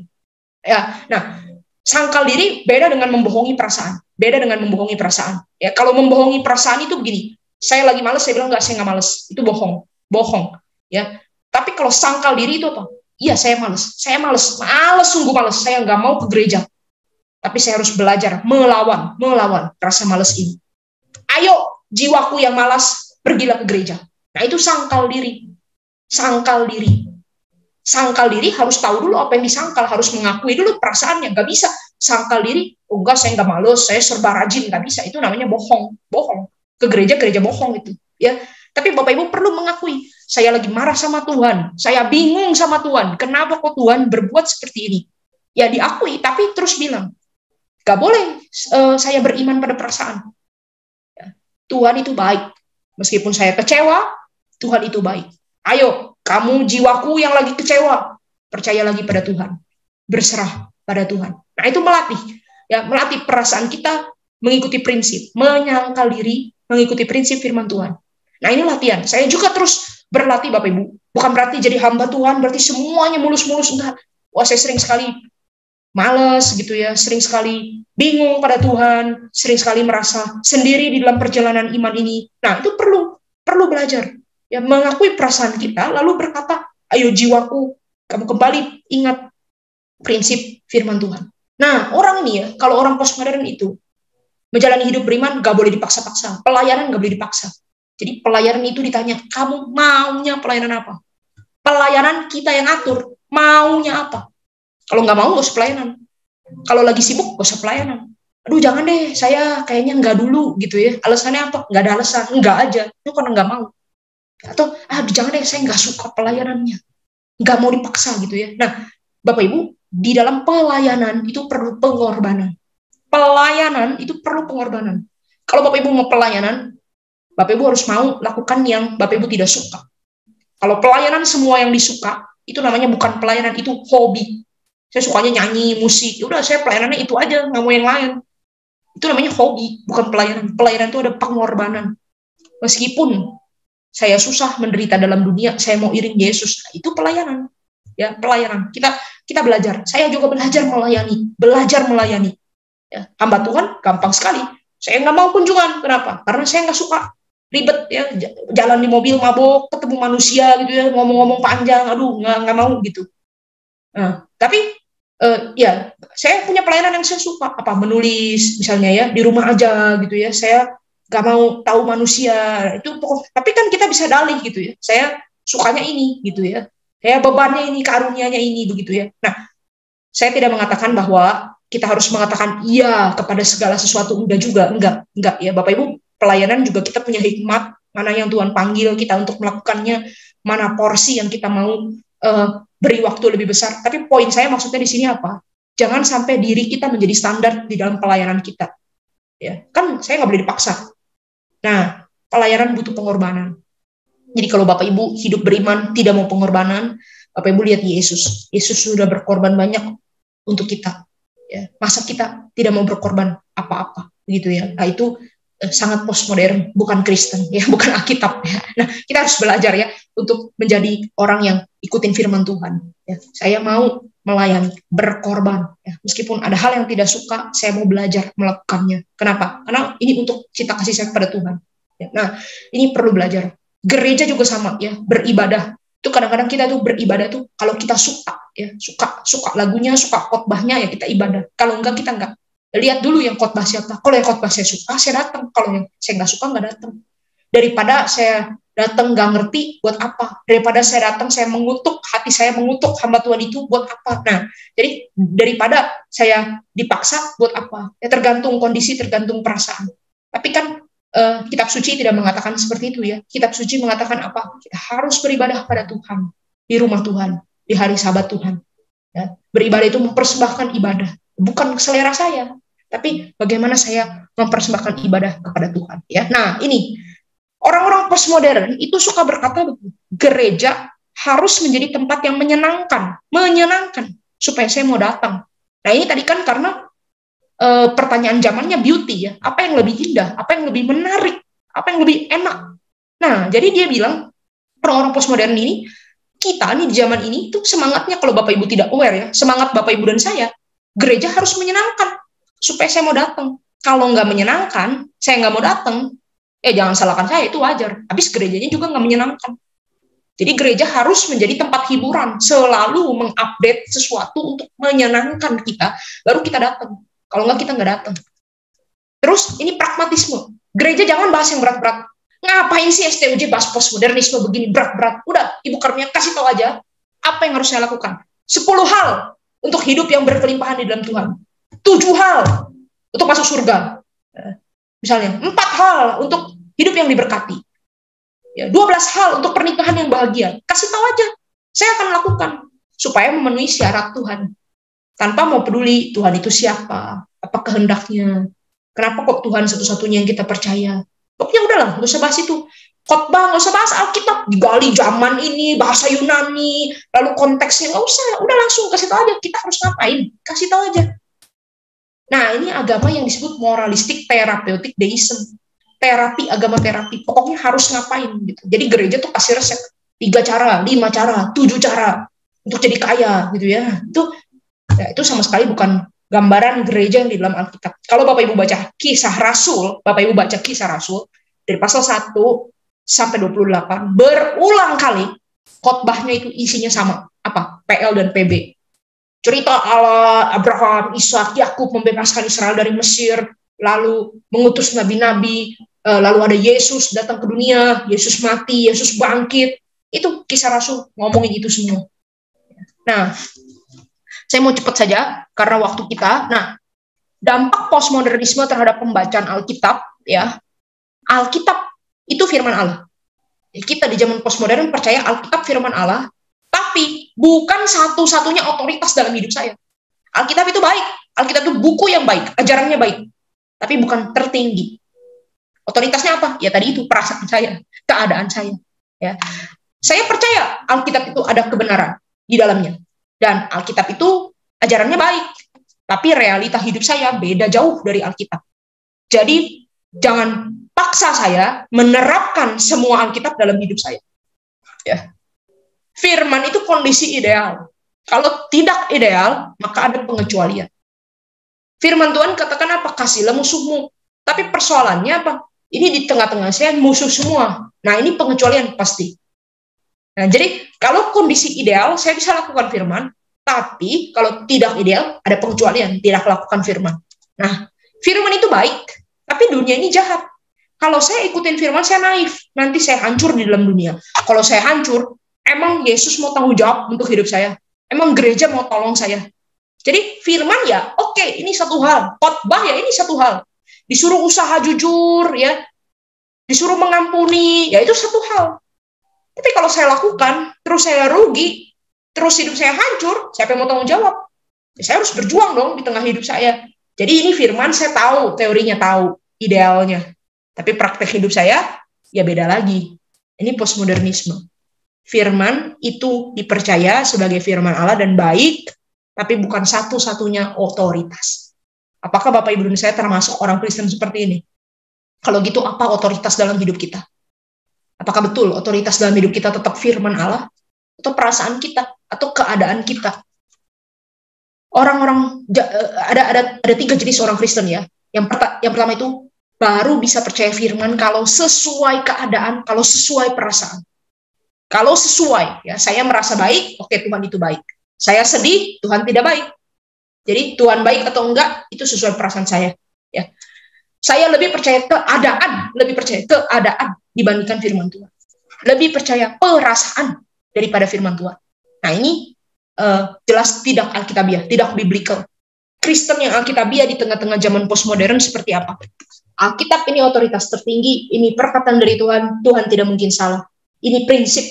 Ya, nah, sangkal diri beda dengan membohongi perasaan. Beda dengan membohongi perasaan. Ya, kalau membohongi perasaan itu begini, saya lagi malas, saya bilang enggak, saya enggak malas. Itu bohong. Bohong. Ya. Tapi kalau sangkal diri itu apa? Iya, saya malas, sungguh malas, saya nggak mau ke gereja. Tapi saya harus belajar melawan rasa malas ini. Ayo, jiwaku yang malas, pergilah ke gereja. Nah, itu sangkal diri. Sangkal diri. Sangkal diri harus tahu dulu apa yang disangkal, harus mengakui dulu perasaannya. Nggak bisa sangkal diri, oh enggak, saya nggak malas, saya serba rajin, nggak bisa. Itu namanya bohong. Ke gereja bohong itu. Ya. Tapi Bapak Ibu perlu mengakui, saya lagi marah sama Tuhan, saya bingung sama Tuhan, kenapa kok Tuhan berbuat seperti ini? Ya diakui, tapi terus bilang, gak boleh saya beriman pada perasaan. Ya, Tuhan itu baik, meskipun saya kecewa, Tuhan itu baik. Ayo, kamu jiwaku yang lagi kecewa, percaya lagi pada Tuhan, berserah pada Tuhan. Nah itu melatih perasaan kita mengikuti prinsip, menyangkal diri, mengikuti prinsip firman Tuhan. Nah ini latihan, saya juga terus berlatih Bapak Ibu. Bukan berarti jadi hamba Tuhan, berarti semuanya mulus-mulus, enggak. Wah saya sering sekali malas gitu ya, sering sekali bingung pada Tuhan, sering sekali merasa sendiri di dalam perjalanan iman ini. Nah itu perlu belajar. Ya mengakui perasaan kita, lalu berkata, ayo jiwaku, kamu kembali ingat prinsip firman Tuhan. Nah orang ini ya, kalau orang postmodern itu, menjalani hidup beriman gak boleh dipaksa-paksa, pelayanan gak boleh dipaksa. Jadi pelayanan itu ditanya, kamu maunya pelayanan apa? Pelayanan kita yang atur, maunya apa? Kalau nggak mau, nggak usah pelayanan. Kalau lagi sibuk, nggak usah pelayanan. Aduh jangan deh, saya kayaknya nggak dulu gitu ya. Alasannya apa? Nggak ada alasan, nggak aja. Itu karena nggak mau. Atau, jangan deh, saya nggak suka pelayanannya. Nggak mau dipaksa gitu ya. Nah, Bapak Ibu, di dalam pelayanan itu perlu pengorbanan. Pelayanan itu perlu pengorbanan. Kalau Bapak Ibu mau pelayanan, Bapak Ibu harus mau lakukan yang Bapak Ibu tidak suka. Kalau pelayanan semua yang disuka, itu namanya bukan pelayanan, itu hobi. Saya sukanya nyanyi, musik, udah saya pelayanannya itu aja, nggak mau yang lain. Itu namanya hobi, bukan pelayanan. Pelayanan itu ada pengorbanan. Meskipun saya susah menderita dalam dunia, saya mau iring Yesus. Nah, itu pelayanan. Ya, pelayanan. Kita belajar. Saya juga belajar melayani. Ya, hamba Tuhan gampang sekali. Saya nggak mau kunjungan. Kenapa? Karena saya nggak suka. Ribet ya, jalan di mobil mabok, ketemu manusia gitu ya, ngomong-ngomong panjang, aduh nggak mau gitu. Nah, tapi ya saya punya pelayanan yang saya suka, apa menulis misalnya ya di rumah aja gitu ya, saya nggak mau tahu manusia itu pokok, tapi kan kita bisa dalih gitu ya, saya sukanya ini gitu ya, saya bebannya ini, karunianya ini begitu ya. Nah, saya tidak mengatakan bahwa kita harus mengatakan iya kepada segala sesuatu? Enggak ya Bapak Ibu. Pelayanan juga kita punya hikmat, mana yang Tuhan panggil kita untuk melakukannya, mana porsi yang kita mau beri waktu lebih besar. Tapi poin saya maksudnya di sini apa? Jangan sampai diri kita menjadi standar di dalam pelayanan kita. Ya, kan saya nggak boleh dipaksa. Nah, pelayanan butuh pengorbanan. Jadi kalau Bapak Ibu hidup beriman tidak mau pengorbanan, Bapak Ibu lihat Yesus. Yesus sudah berkorban banyak untuk kita. Ya, masa kita tidak mau berkorban apa-apa, gitu ya? Nah, itu sangat postmodern, bukan Kristen, ya, bukan Alkitab. Ya. Nah, kita harus belajar ya untuk menjadi orang yang ikutin firman Tuhan. Ya. Saya mau melayani, berkorban. Ya. Meskipun ada hal yang tidak suka, saya mau belajar melakukannya. Kenapa? Karena ini untuk cita kasih saya kepada Tuhan. Ya. Nah, ini perlu belajar. Gereja juga sama, ya, beribadah. Itu kadang-kadang kita tuh beribadah tuh kalau kita suka, ya, suka lagunya, suka khotbahnya, ya kita ibadah. Kalau enggak, kita enggak. Lihat dulu yang khotbah siapa. Kalau yang khotbah saya suka, saya datang. Kalau yang saya nggak suka, nggak datang. Daripada saya datang nggak ngerti, buat apa? Daripada saya datang, saya mengutuk, hati saya mengutuk hamba Tuhan itu, buat apa? Nah, jadi daripada saya dipaksa, buat apa? Ya tergantung kondisi, tergantung perasaan. Tapi kan kitab suci tidak mengatakan seperti itu ya. Kitab suci mengatakan apa? Kita harus beribadah pada Tuhan, di rumah Tuhan, di hari Sabat Tuhan. Ya. Beribadah itu mempersembahkan ibadah. Bukan selera saya, tapi bagaimana saya mempersembahkan ibadah kepada Tuhan. Ya, nah ini orang-orang postmodern itu suka berkata gereja harus menjadi tempat yang menyenangkan supaya saya mau datang. Nah ini tadi kan karena pertanyaan zamannya beauty ya, apa yang lebih indah, apa yang lebih menarik, apa yang lebih enak. Nah jadi dia bilang orang-orang postmodern ini, kita nih di zaman ini tuh semangatnya, kalau Bapak Ibu tidak aware ya, semangat Bapak Ibu dan saya, gereja harus menyenangkan supaya saya mau datang. Kalau nggak menyenangkan, saya nggak mau datang. Jangan salahkan saya, itu wajar. Habis gerejanya juga nggak menyenangkan. Jadi gereja harus menjadi tempat hiburan, selalu mengupdate sesuatu untuk menyenangkan kita, baru kita datang. Kalau nggak, kita nggak datang. Terus ini pragmatisme. Gereja jangan bahas yang berat-berat. Ngapain sih STUJ bahas postmodernisme begini berat-berat? Udah, Ibu Karmia kasih tahu aja apa yang harus saya lakukan. 10 hal untuk hidup yang berkelimpahan di dalam Tuhan. 7 hal untuk masuk surga. Misalnya, 4 hal untuk hidup yang diberkati. 12 hal untuk pernikahan yang bahagia. Kasih tahu aja. Saya akan lakukan. Supaya memenuhi syarat Tuhan. Tanpa mau peduli Tuhan itu siapa. Apa kehendaknya. Kenapa kok Tuhan satu-satunya yang kita percaya. Pokoknya udahlah, nggak usah bahas itu. Khotbah, nggak usah bahas Alkitab, digali zaman ini, bahasa Yunani, lalu konteksnya, nggak usah, udah langsung kasih tahu aja, kita harus ngapain, kasih tahu aja. Nah, ini agama yang disebut moralistik terapeutik deism, agama terapi, pokoknya harus ngapain, gitu. Jadi gereja tuh kasih resep, 3 cara, 5 cara, 7 cara, untuk jadi kaya, gitu ya. Itu sama sekali bukan gambaran gereja yang di dalam Alkitab. Kalau Bapak Ibu baca Kisah Rasul, dari pasal 1, sampai 28, berulang kali khotbahnya itu isinya sama, apa? PL dan PB. Cerita Allah, Abraham, Ishak, Yakub membebaskan Israel dari Mesir, lalu mengutus nabi-nabi, lalu ada Yesus datang ke dunia, Yesus mati, Yesus bangkit. Itu Kisah Rasul ngomongin itu semua. Nah, saya mau cepat saja karena waktu kita. Nah, dampak postmodernisme terhadap pembacaan Alkitab, ya. Alkitab itu firman Allah. Kita di zaman postmodern percaya Alkitab firman Allah, tapi bukan satu-satunya otoritas dalam hidup saya. Alkitab itu baik, Alkitab itu buku yang baik, ajarannya baik, tapi bukan tertinggi. Otoritasnya apa? Ya tadi itu perasaan saya, keadaan saya. Ya, saya percaya Alkitab itu ada kebenaran di dalamnya, dan Alkitab itu ajarannya baik, tapi realita hidup saya beda jauh dari Alkitab. Jadi jangan paksa saya menerapkan semua Alkitab dalam hidup saya. Ya. Firman itu kondisi ideal. Kalau tidak ideal, maka ada pengecualian. Firman Tuhan katakan apa? Kasihlah musuhmu. Tapi persoalannya apa? Ini di tengah-tengah saya musuh semua. Nah, ini pengecualian pasti. Nah, jadi kalau kondisi ideal, saya bisa lakukan firman. Tapi kalau tidak ideal, ada pengecualian. Tidak lakukan firman. Nah, firman itu baik. Tapi dunia ini jahat. Kalau saya ikutin firman, saya naif. Nanti saya hancur di dalam dunia. Kalau saya hancur, emang Yesus mau tanggung jawab untuk hidup saya? Emang gereja mau tolong saya? Jadi firman ya, oke, ini satu hal. Khotbah ya, ini satu hal. Disuruh usaha jujur, ya, disuruh mengampuni, ya itu satu hal. Tapi kalau saya lakukan, terus saya rugi, terus hidup saya hancur, siapa yang mau tanggung jawab? Ya, saya harus berjuang dong di tengah hidup saya. Jadi ini firman saya tahu, teorinya tahu, idealnya. Tapi praktek hidup saya, ya beda lagi. Ini postmodernisme. Firman itu dipercaya sebagai firman Allah dan baik, tapi bukan satu-satunya otoritas. Apakah Bapak Ibu dan saya termasuk orang Kristen seperti ini? Kalau gitu apa otoritas dalam hidup kita? Apakah betul otoritas dalam hidup kita tetap firman Allah? Atau perasaan kita? Atau keadaan kita? Orang-orang, ada 3 jenis orang Kristen ya. Yang pertama itu baru bisa percaya firman kalau sesuai keadaan, kalau sesuai perasaan. Kalau sesuai, ya saya merasa baik, oke, Tuhan itu baik. Saya sedih, Tuhan tidak baik. Jadi Tuhan baik atau enggak, itu sesuai perasaan saya. Ya. Saya lebih percaya keadaan dibandingkan firman Tuhan. Lebih percaya perasaan daripada firman Tuhan. Nah ini jelas tidak alkitabiah, tidak biblical. Kristen yang alkitabiah di tengah-tengah zaman postmodern seperti apa? Alkitab ini otoritas tertinggi, ini perkataan dari Tuhan, Tuhan tidak mungkin salah. Ini prinsip.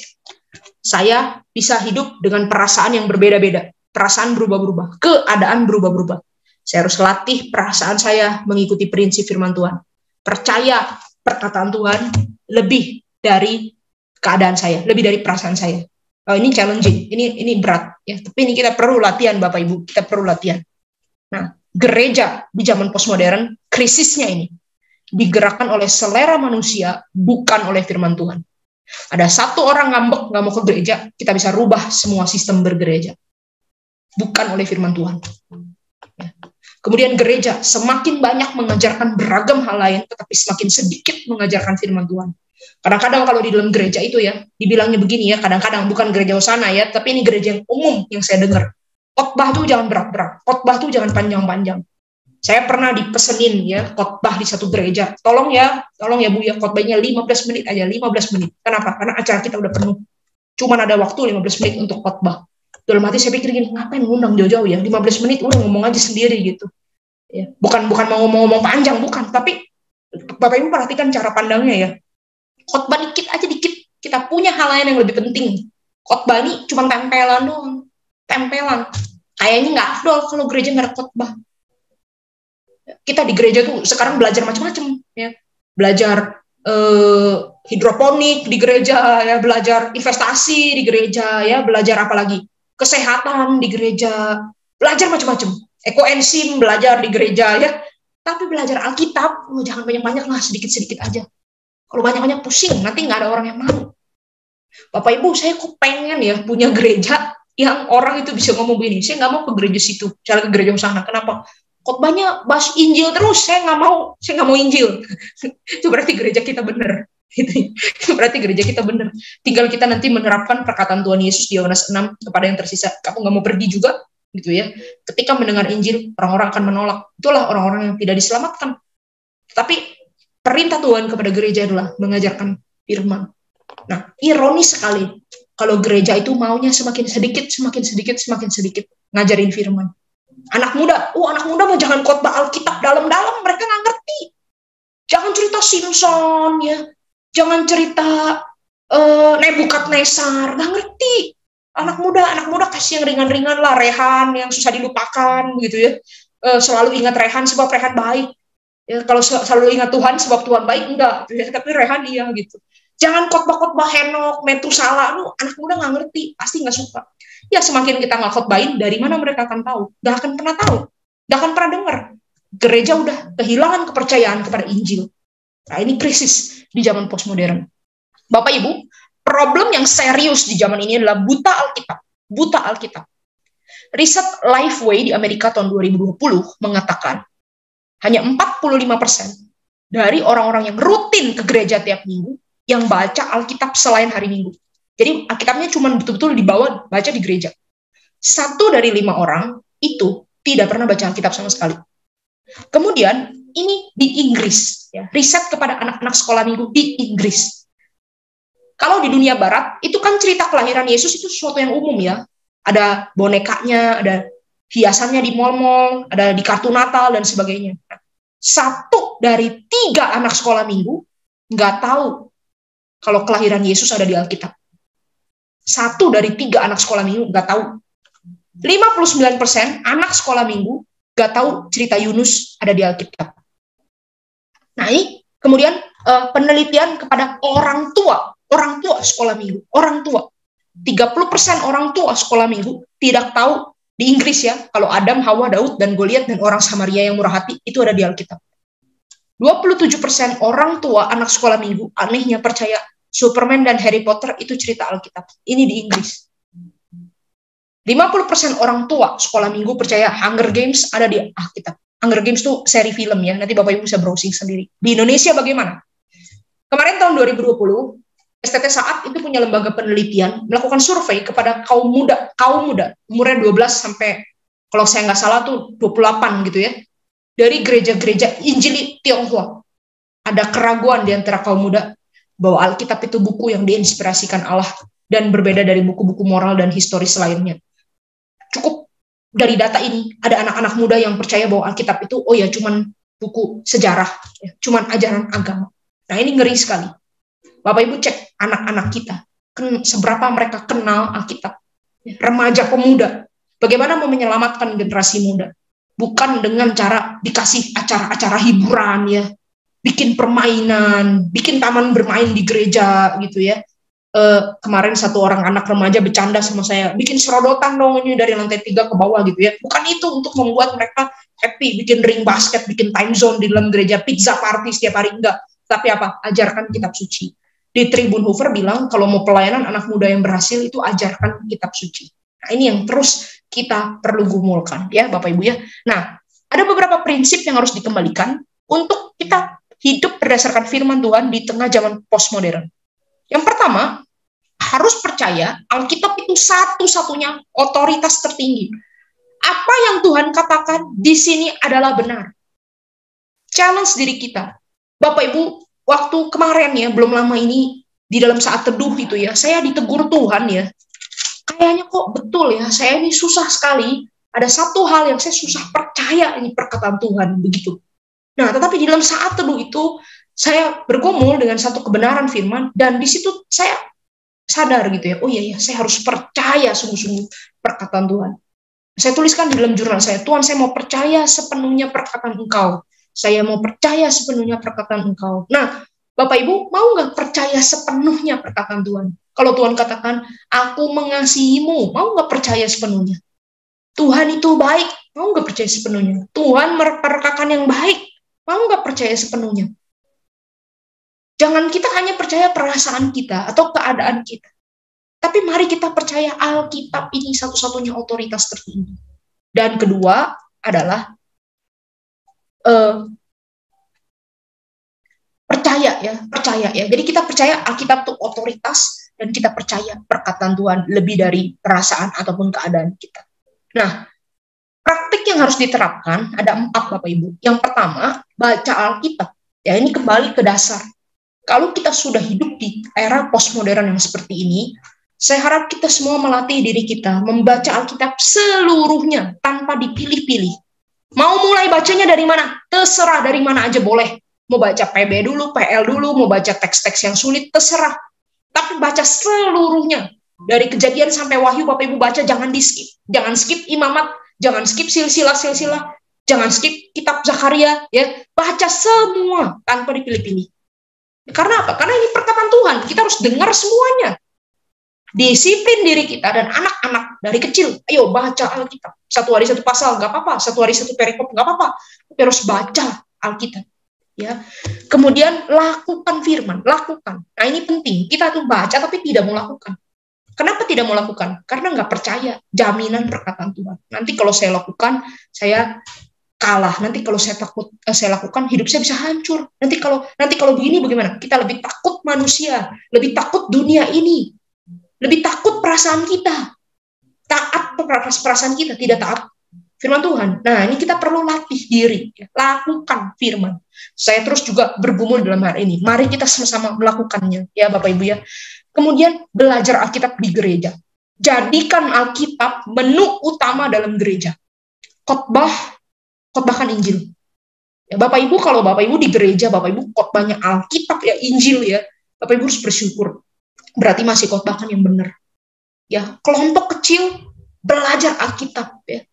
Saya bisa hidup dengan perasaan yang berbeda-beda. Perasaan berubah-berubah, keadaan berubah-berubah. Saya harus latih perasaan saya mengikuti prinsip firman Tuhan. Percaya perkataan Tuhan lebih dari keadaan saya, lebih dari perasaan saya. Ini challenging, ini berat. Ya. Tapi ini kita perlu latihan, Bapak Ibu. Kita perlu latihan. Nah, gereja di zaman postmodern, krisisnya ini digerakkan oleh selera manusia, bukan oleh firman Tuhan. Ada satu orang ngambek, nggak mau ke gereja, kita bisa rubah semua sistem bergereja. Bukan oleh firman Tuhan. Ya. Kemudian gereja semakin banyak mengajarkan beragam hal lain, tetapi semakin sedikit mengajarkan firman Tuhan. Kadang-kadang kalau di dalam gereja itu ya, dibilangnya begini ya, kadang-kadang bukan gereja Hosana ya, tapi ini gereja yang umum yang saya dengar. Khotbah tuh jangan berat-berat, khotbah tuh jangan panjang-panjang. Saya pernah dipesenin ya khotbah di satu gereja. Tolong ya Bu ya, khotbahnya 15 menit aja, 15 menit. Kenapa? Karena acara kita udah penuh. Cuman ada waktu 15 menit untuk khotbah. Dalam hati saya pikir gini, ngapain ngundang jauh-jauh ya? 15 menit udah ngomong aja sendiri gitu. Ya, bukan mau ngomong-ngomong panjang, bukan. Tapi Bapak Ibu perhatikan cara pandangnya ya. Khotbah dikit aja dikit. Kita punya hal lain yang lebih penting. Khotbah ini cuma tempelan doang. Tempelan. Kayaknya nggak afdol kalau gereja nggak ada khotbah. Kita di gereja tuh sekarang belajar macam-macam. Ya. Belajar hidroponik di gereja, ya, belajar investasi di gereja, ya, belajar apa lagi? Kesehatan di gereja, belajar macam-macam. Ekoenzim belajar di gereja, ya. Tapi belajar Alkitab, jangan banyak-banyak lah, sedikit-sedikit aja. Kalau banyak-banyak pusing, nanti nggak ada orang yang mau. Bapak Ibu, saya kok pengen ya punya gereja yang orang itu bisa ngomong begini. Saya nggak mau ke gereja situ, cara ke gereja sana. Kenapa? Khotbahnya bahas Injil terus, saya nggak mau Injil. Itu berarti gereja kita benar. Itu berarti gereja kita benar. Tinggal kita nanti menerapkan perkataan Tuhan Yesus di Yohanes 6 kepada yang tersisa. Kamu nggak mau pergi juga, gitu ya. Ketika mendengar Injil, orang-orang akan menolak. Itulah orang-orang yang tidak diselamatkan. Tapi perintah Tuhan kepada gereja adalah mengajarkan firman. Nah, ironis sekali kalau gereja itu maunya semakin sedikit ngajarin firman. Anak muda mah jangan khotbah Alkitab dalam-dalam, mereka nggak ngerti. Jangan cerita Simpson ya, jangan cerita Nebukadnezar, nggak ngerti. Anak muda kasih yang ringan-ringan lah, Rehan yang susah dilupakan gitu ya. Selalu ingat Rehan sebab Rehan baik. Ya, kalau selalu ingat Tuhan sebab Tuhan baik enggak, ya, tapi Rehan iya gitu. Jangan khotbah Henok, Metusala, anak muda nggak ngerti, pasti nggak suka. Ya semakin kita nggak khotbahin, dari mana mereka akan tahu? Nggak akan pernah tahu, nggak akan pernah dengar. Gereja udah kehilangan kepercayaan kepada Injil. Nah ini krisis di zaman postmodern. Bapak Ibu, problem yang serius di zaman ini adalah buta Alkitab. Riset Lifeway di Amerika tahun 2020 mengatakan hanya 45% dari orang-orang yang rutin ke gereja tiap minggu yang baca Alkitab selain hari Minggu. Jadi Alkitabnya cuma betul-betul dibawa baca di gereja. 1 dari 5 orang itu tidak pernah baca Alkitab sama sekali. Kemudian ini di Inggris, ya, riset kepada anak-anak sekolah minggu di Inggris. Kalau di dunia Barat itu kan cerita kelahiran Yesus itu sesuatu yang umum ya. Ada bonekanya, ada hiasannya di mal-mal, ada di kartu Natal dan sebagainya. 1 dari 3 anak sekolah minggu nggak tahu kalau kelahiran Yesus ada di Alkitab. 1 dari 3 anak sekolah minggu nggak tahu. 59% anak sekolah minggu nggak tahu cerita Yunus ada di Alkitab. Nah, ini kemudian penelitian kepada orang tua sekolah minggu, orang tua. 30% orang tua sekolah minggu tidak tahu di Inggris ya, kalau Adam, Hawa, Daud, dan Goliat, dan orang Samaria yang murah hati, itu ada di Alkitab. 27% orang tua anak sekolah minggu anehnya percaya Superman dan Harry Potter itu cerita Alkitab. Ini di Inggris. 50% orang tua sekolah minggu percaya Hunger Games ada di Alkitab. Hunger Games itu seri film ya, nanti Bapak Ibu bisa browsing sendiri. Di Indonesia bagaimana? Kemarin tahun 2020, STT Saat itu punya lembaga penelitian melakukan survei kepada kaum muda, umurnya 12 sampai, kalau saya nggak salah tuh 28 gitu ya, dari gereja-gereja Injili Tionghoa. Ada keraguan di antara kaum muda bahwa Alkitab itu buku yang diinspirasikan Allah dan berbeda dari buku-buku moral dan historis lainnya. Cukup dari data ini, ada anak-anak muda yang percaya bahwa Alkitab itu, oh ya, cuman buku sejarah, ya, cuman ajaran agama. Nah, ini ngeri sekali. Bapak Ibu cek anak-anak kita, seberapa mereka kenal Alkitab. Remaja pemuda, bagaimana mau menyelamatkan generasi muda? Bukan dengan cara dikasih acara-acara hiburan ya, bikin permainan, bikin taman bermain di gereja gitu ya. Kemarin satu orang anak remaja bercanda sama saya, bikin serodotan dong ini dari lantai 3 ke bawah gitu ya. Bukan itu untuk membuat mereka happy, bikin ring basket, bikin time zone di dalam gereja, pizza party setiap hari, enggak. Tapi apa? Ajarkan kitab suci. Di Tribun Hoover bilang, kalau mau pelayanan anak muda yang berhasil itu ajarkan kitab suci. Nah, ini yang terus kita perlu gumulkan ya Bapak Ibu ya. Nah, ada beberapa prinsip yang harus dikembalikan untuk kita hidup berdasarkan firman Tuhan di tengah zaman postmodern. Yang pertama, harus percaya Alkitab itu satu-satunya otoritas tertinggi. Apa yang Tuhan katakan di sini adalah benar. Challenge diri kita. Bapak Ibu, waktu kemarin ya, belum lama ini, di dalam saat teduh itu ya, saya ditegur Tuhan ya. Kayaknya kok betul ya, saya ini susah sekali. Ada satu hal yang saya susah percaya, ini perkataan Tuhan, begitu. Nah, tetapi di dalam saat teduh itu, saya bergumul dengan satu kebenaran firman, dan di situ saya sadar gitu ya, oh iya, saya harus percaya sungguh-sungguh perkataan Tuhan. Saya tuliskan di dalam jurnal saya, Tuhan, saya mau percaya sepenuhnya perkataan Engkau. Saya mau percaya sepenuhnya perkataan Engkau. Nah, Bapak Ibu, mau nggak percaya sepenuhnya perkataan Tuhan? Kalau Tuhan katakan, aku mengasihimu, mau nggak percaya sepenuhnya? Tuhan itu baik, mau nggak percaya sepenuhnya? Tuhan merupakan yang baik, mau nggak percaya sepenuhnya? Jangan kita hanya percaya perasaan kita atau keadaan kita. Tapi mari kita percaya Alkitab ini satu-satunya otoritas tertinggi. Dan kedua adalah percaya ya. Jadi kita percaya Alkitab itu otoritas dan kita percaya perkataan Tuhan lebih dari perasaan ataupun keadaan kita. Nah, praktik yang harus diterapkan ada 4 Bapak Ibu. Yang pertama, baca Alkitab. Ya, ini kembali ke dasar. Kalau kita sudah hidup di era postmodern yang seperti ini, saya harap kita semua melatih diri kita membaca Alkitab seluruhnya tanpa dipilih-pilih. Mau mulai bacanya dari mana? Terserah, dari mana aja boleh. Mau baca PB dulu, PL dulu, mau baca teks-teks yang sulit, terserah. Tapi baca seluruhnya. Dari Kejadian sampai Wahyu, Bapak Ibu baca, jangan di-skip. Jangan skip Imamat, jangan skip silsilah, jangan skip kitab Zakaria, ya. Baca semua tanpa dipilih-pilih. Karena apa? Karena ini perkataan Tuhan, kita harus dengar semuanya. Disiplin diri kita dan anak-anak dari kecil, ayo baca Alkitab. 1 hari 1 pasal, nggak apa-apa. 1 hari 1 perikop, nggak apa-apa. Tapi harus baca Alkitab. Ya. Kemudian lakukan firman, lakukan. Nah, ini penting. Kita tuh baca tapi tidak mau lakukan. Kenapa tidak mau lakukan? Karena nggak percaya jaminan perkataan Tuhan. Nanti kalau saya lakukan, saya kalah. Nanti kalau saya lakukan, hidup saya bisa hancur. Nanti kalau begini bagaimana? Kita lebih takut manusia, lebih takut dunia ini, lebih takut perasaan kita. Taat perasaan kita, tidak taat firman Tuhan. Nah, ini kita perlu latih diri, ya. Lakukan firman. Saya terus juga bergumul dalam hal ini. Mari kita sama-sama melakukannya, ya Bapak Ibu ya. Kemudian belajar Alkitab di gereja. Jadikan Alkitab menu utama dalam gereja. khotbahkan Injil. Ya, Bapak Ibu, kalau Bapak Ibu di gereja, Bapak Ibu khotbahnya Alkitab ya, Injil ya, Bapak Ibu harus bersyukur. Berarti masih khotbahkan yang benar. Ya, kelompok kecil belajar Alkitab ya.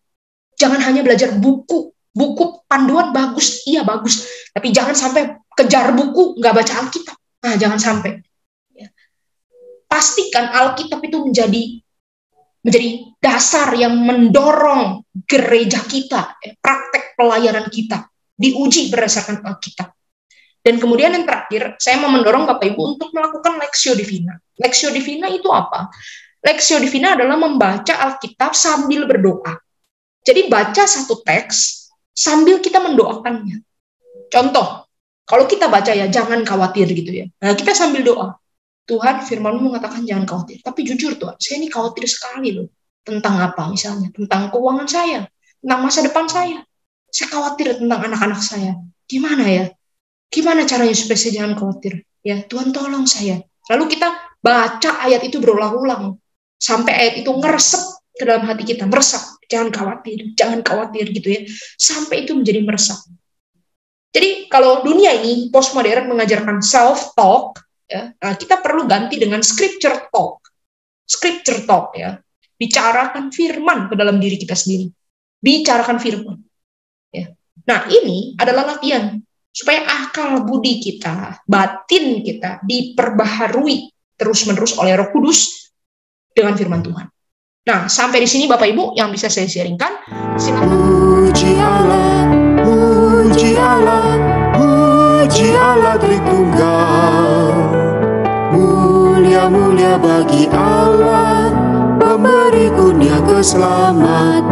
Jangan hanya belajar buku panduan bagus, iya bagus, tapi jangan sampai kejar buku nggak baca Alkitab. Nah, jangan sampai. Ya. Pastikan Alkitab itu menjadi dasar yang mendorong gereja kita, praktek pelayanan kita diuji berdasarkan Alkitab. Dan kemudian yang terakhir, saya mau mendorong Bapak Ibu untuk melakukan Lectio Divina. Lectio Divina itu apa? Lectio Divina adalah membaca Alkitab sambil berdoa. Jadi baca satu teks sambil kita mendoakannya. Contoh, kalau kita baca ya jangan khawatir gitu ya. Nah, kita sambil doa. Tuhan, firman-Mu mengatakan jangan khawatir. Tapi jujur Tuhan, saya ini khawatir sekali loh. Tentang apa misalnya? Tentang keuangan saya, tentang masa depan saya. Saya khawatir tentang anak-anak saya. Gimana ya? Gimana caranya supaya saya jangan khawatir? Ya, Tuhan tolong saya. Lalu kita baca ayat itu berulang-ulang. Sampai ayat itu ngeresep ke dalam hati kita, meresap. Jangan khawatir gitu ya. Sampai itu menjadi meresap. Jadi kalau dunia ini postmodern mengajarkan self-talk, ya, nah kita perlu ganti dengan scripture talk. Scripture talk ya. Bicarakan firman ke dalam diri kita sendiri. Bicarakan firman. Ya. Nah ini adalah latihan. Supaya akal budi kita, batin kita diperbaharui terus-menerus oleh Roh Kudus dengan firman Tuhan. Nah, sampai di sini Bapak Ibu yang bisa saya sharingkan. Silakan. Puji Allah, puji Allah, puji Allah Tritunggal. Mulia-mulia bagi Allah, pemberi kurnia keselamatan.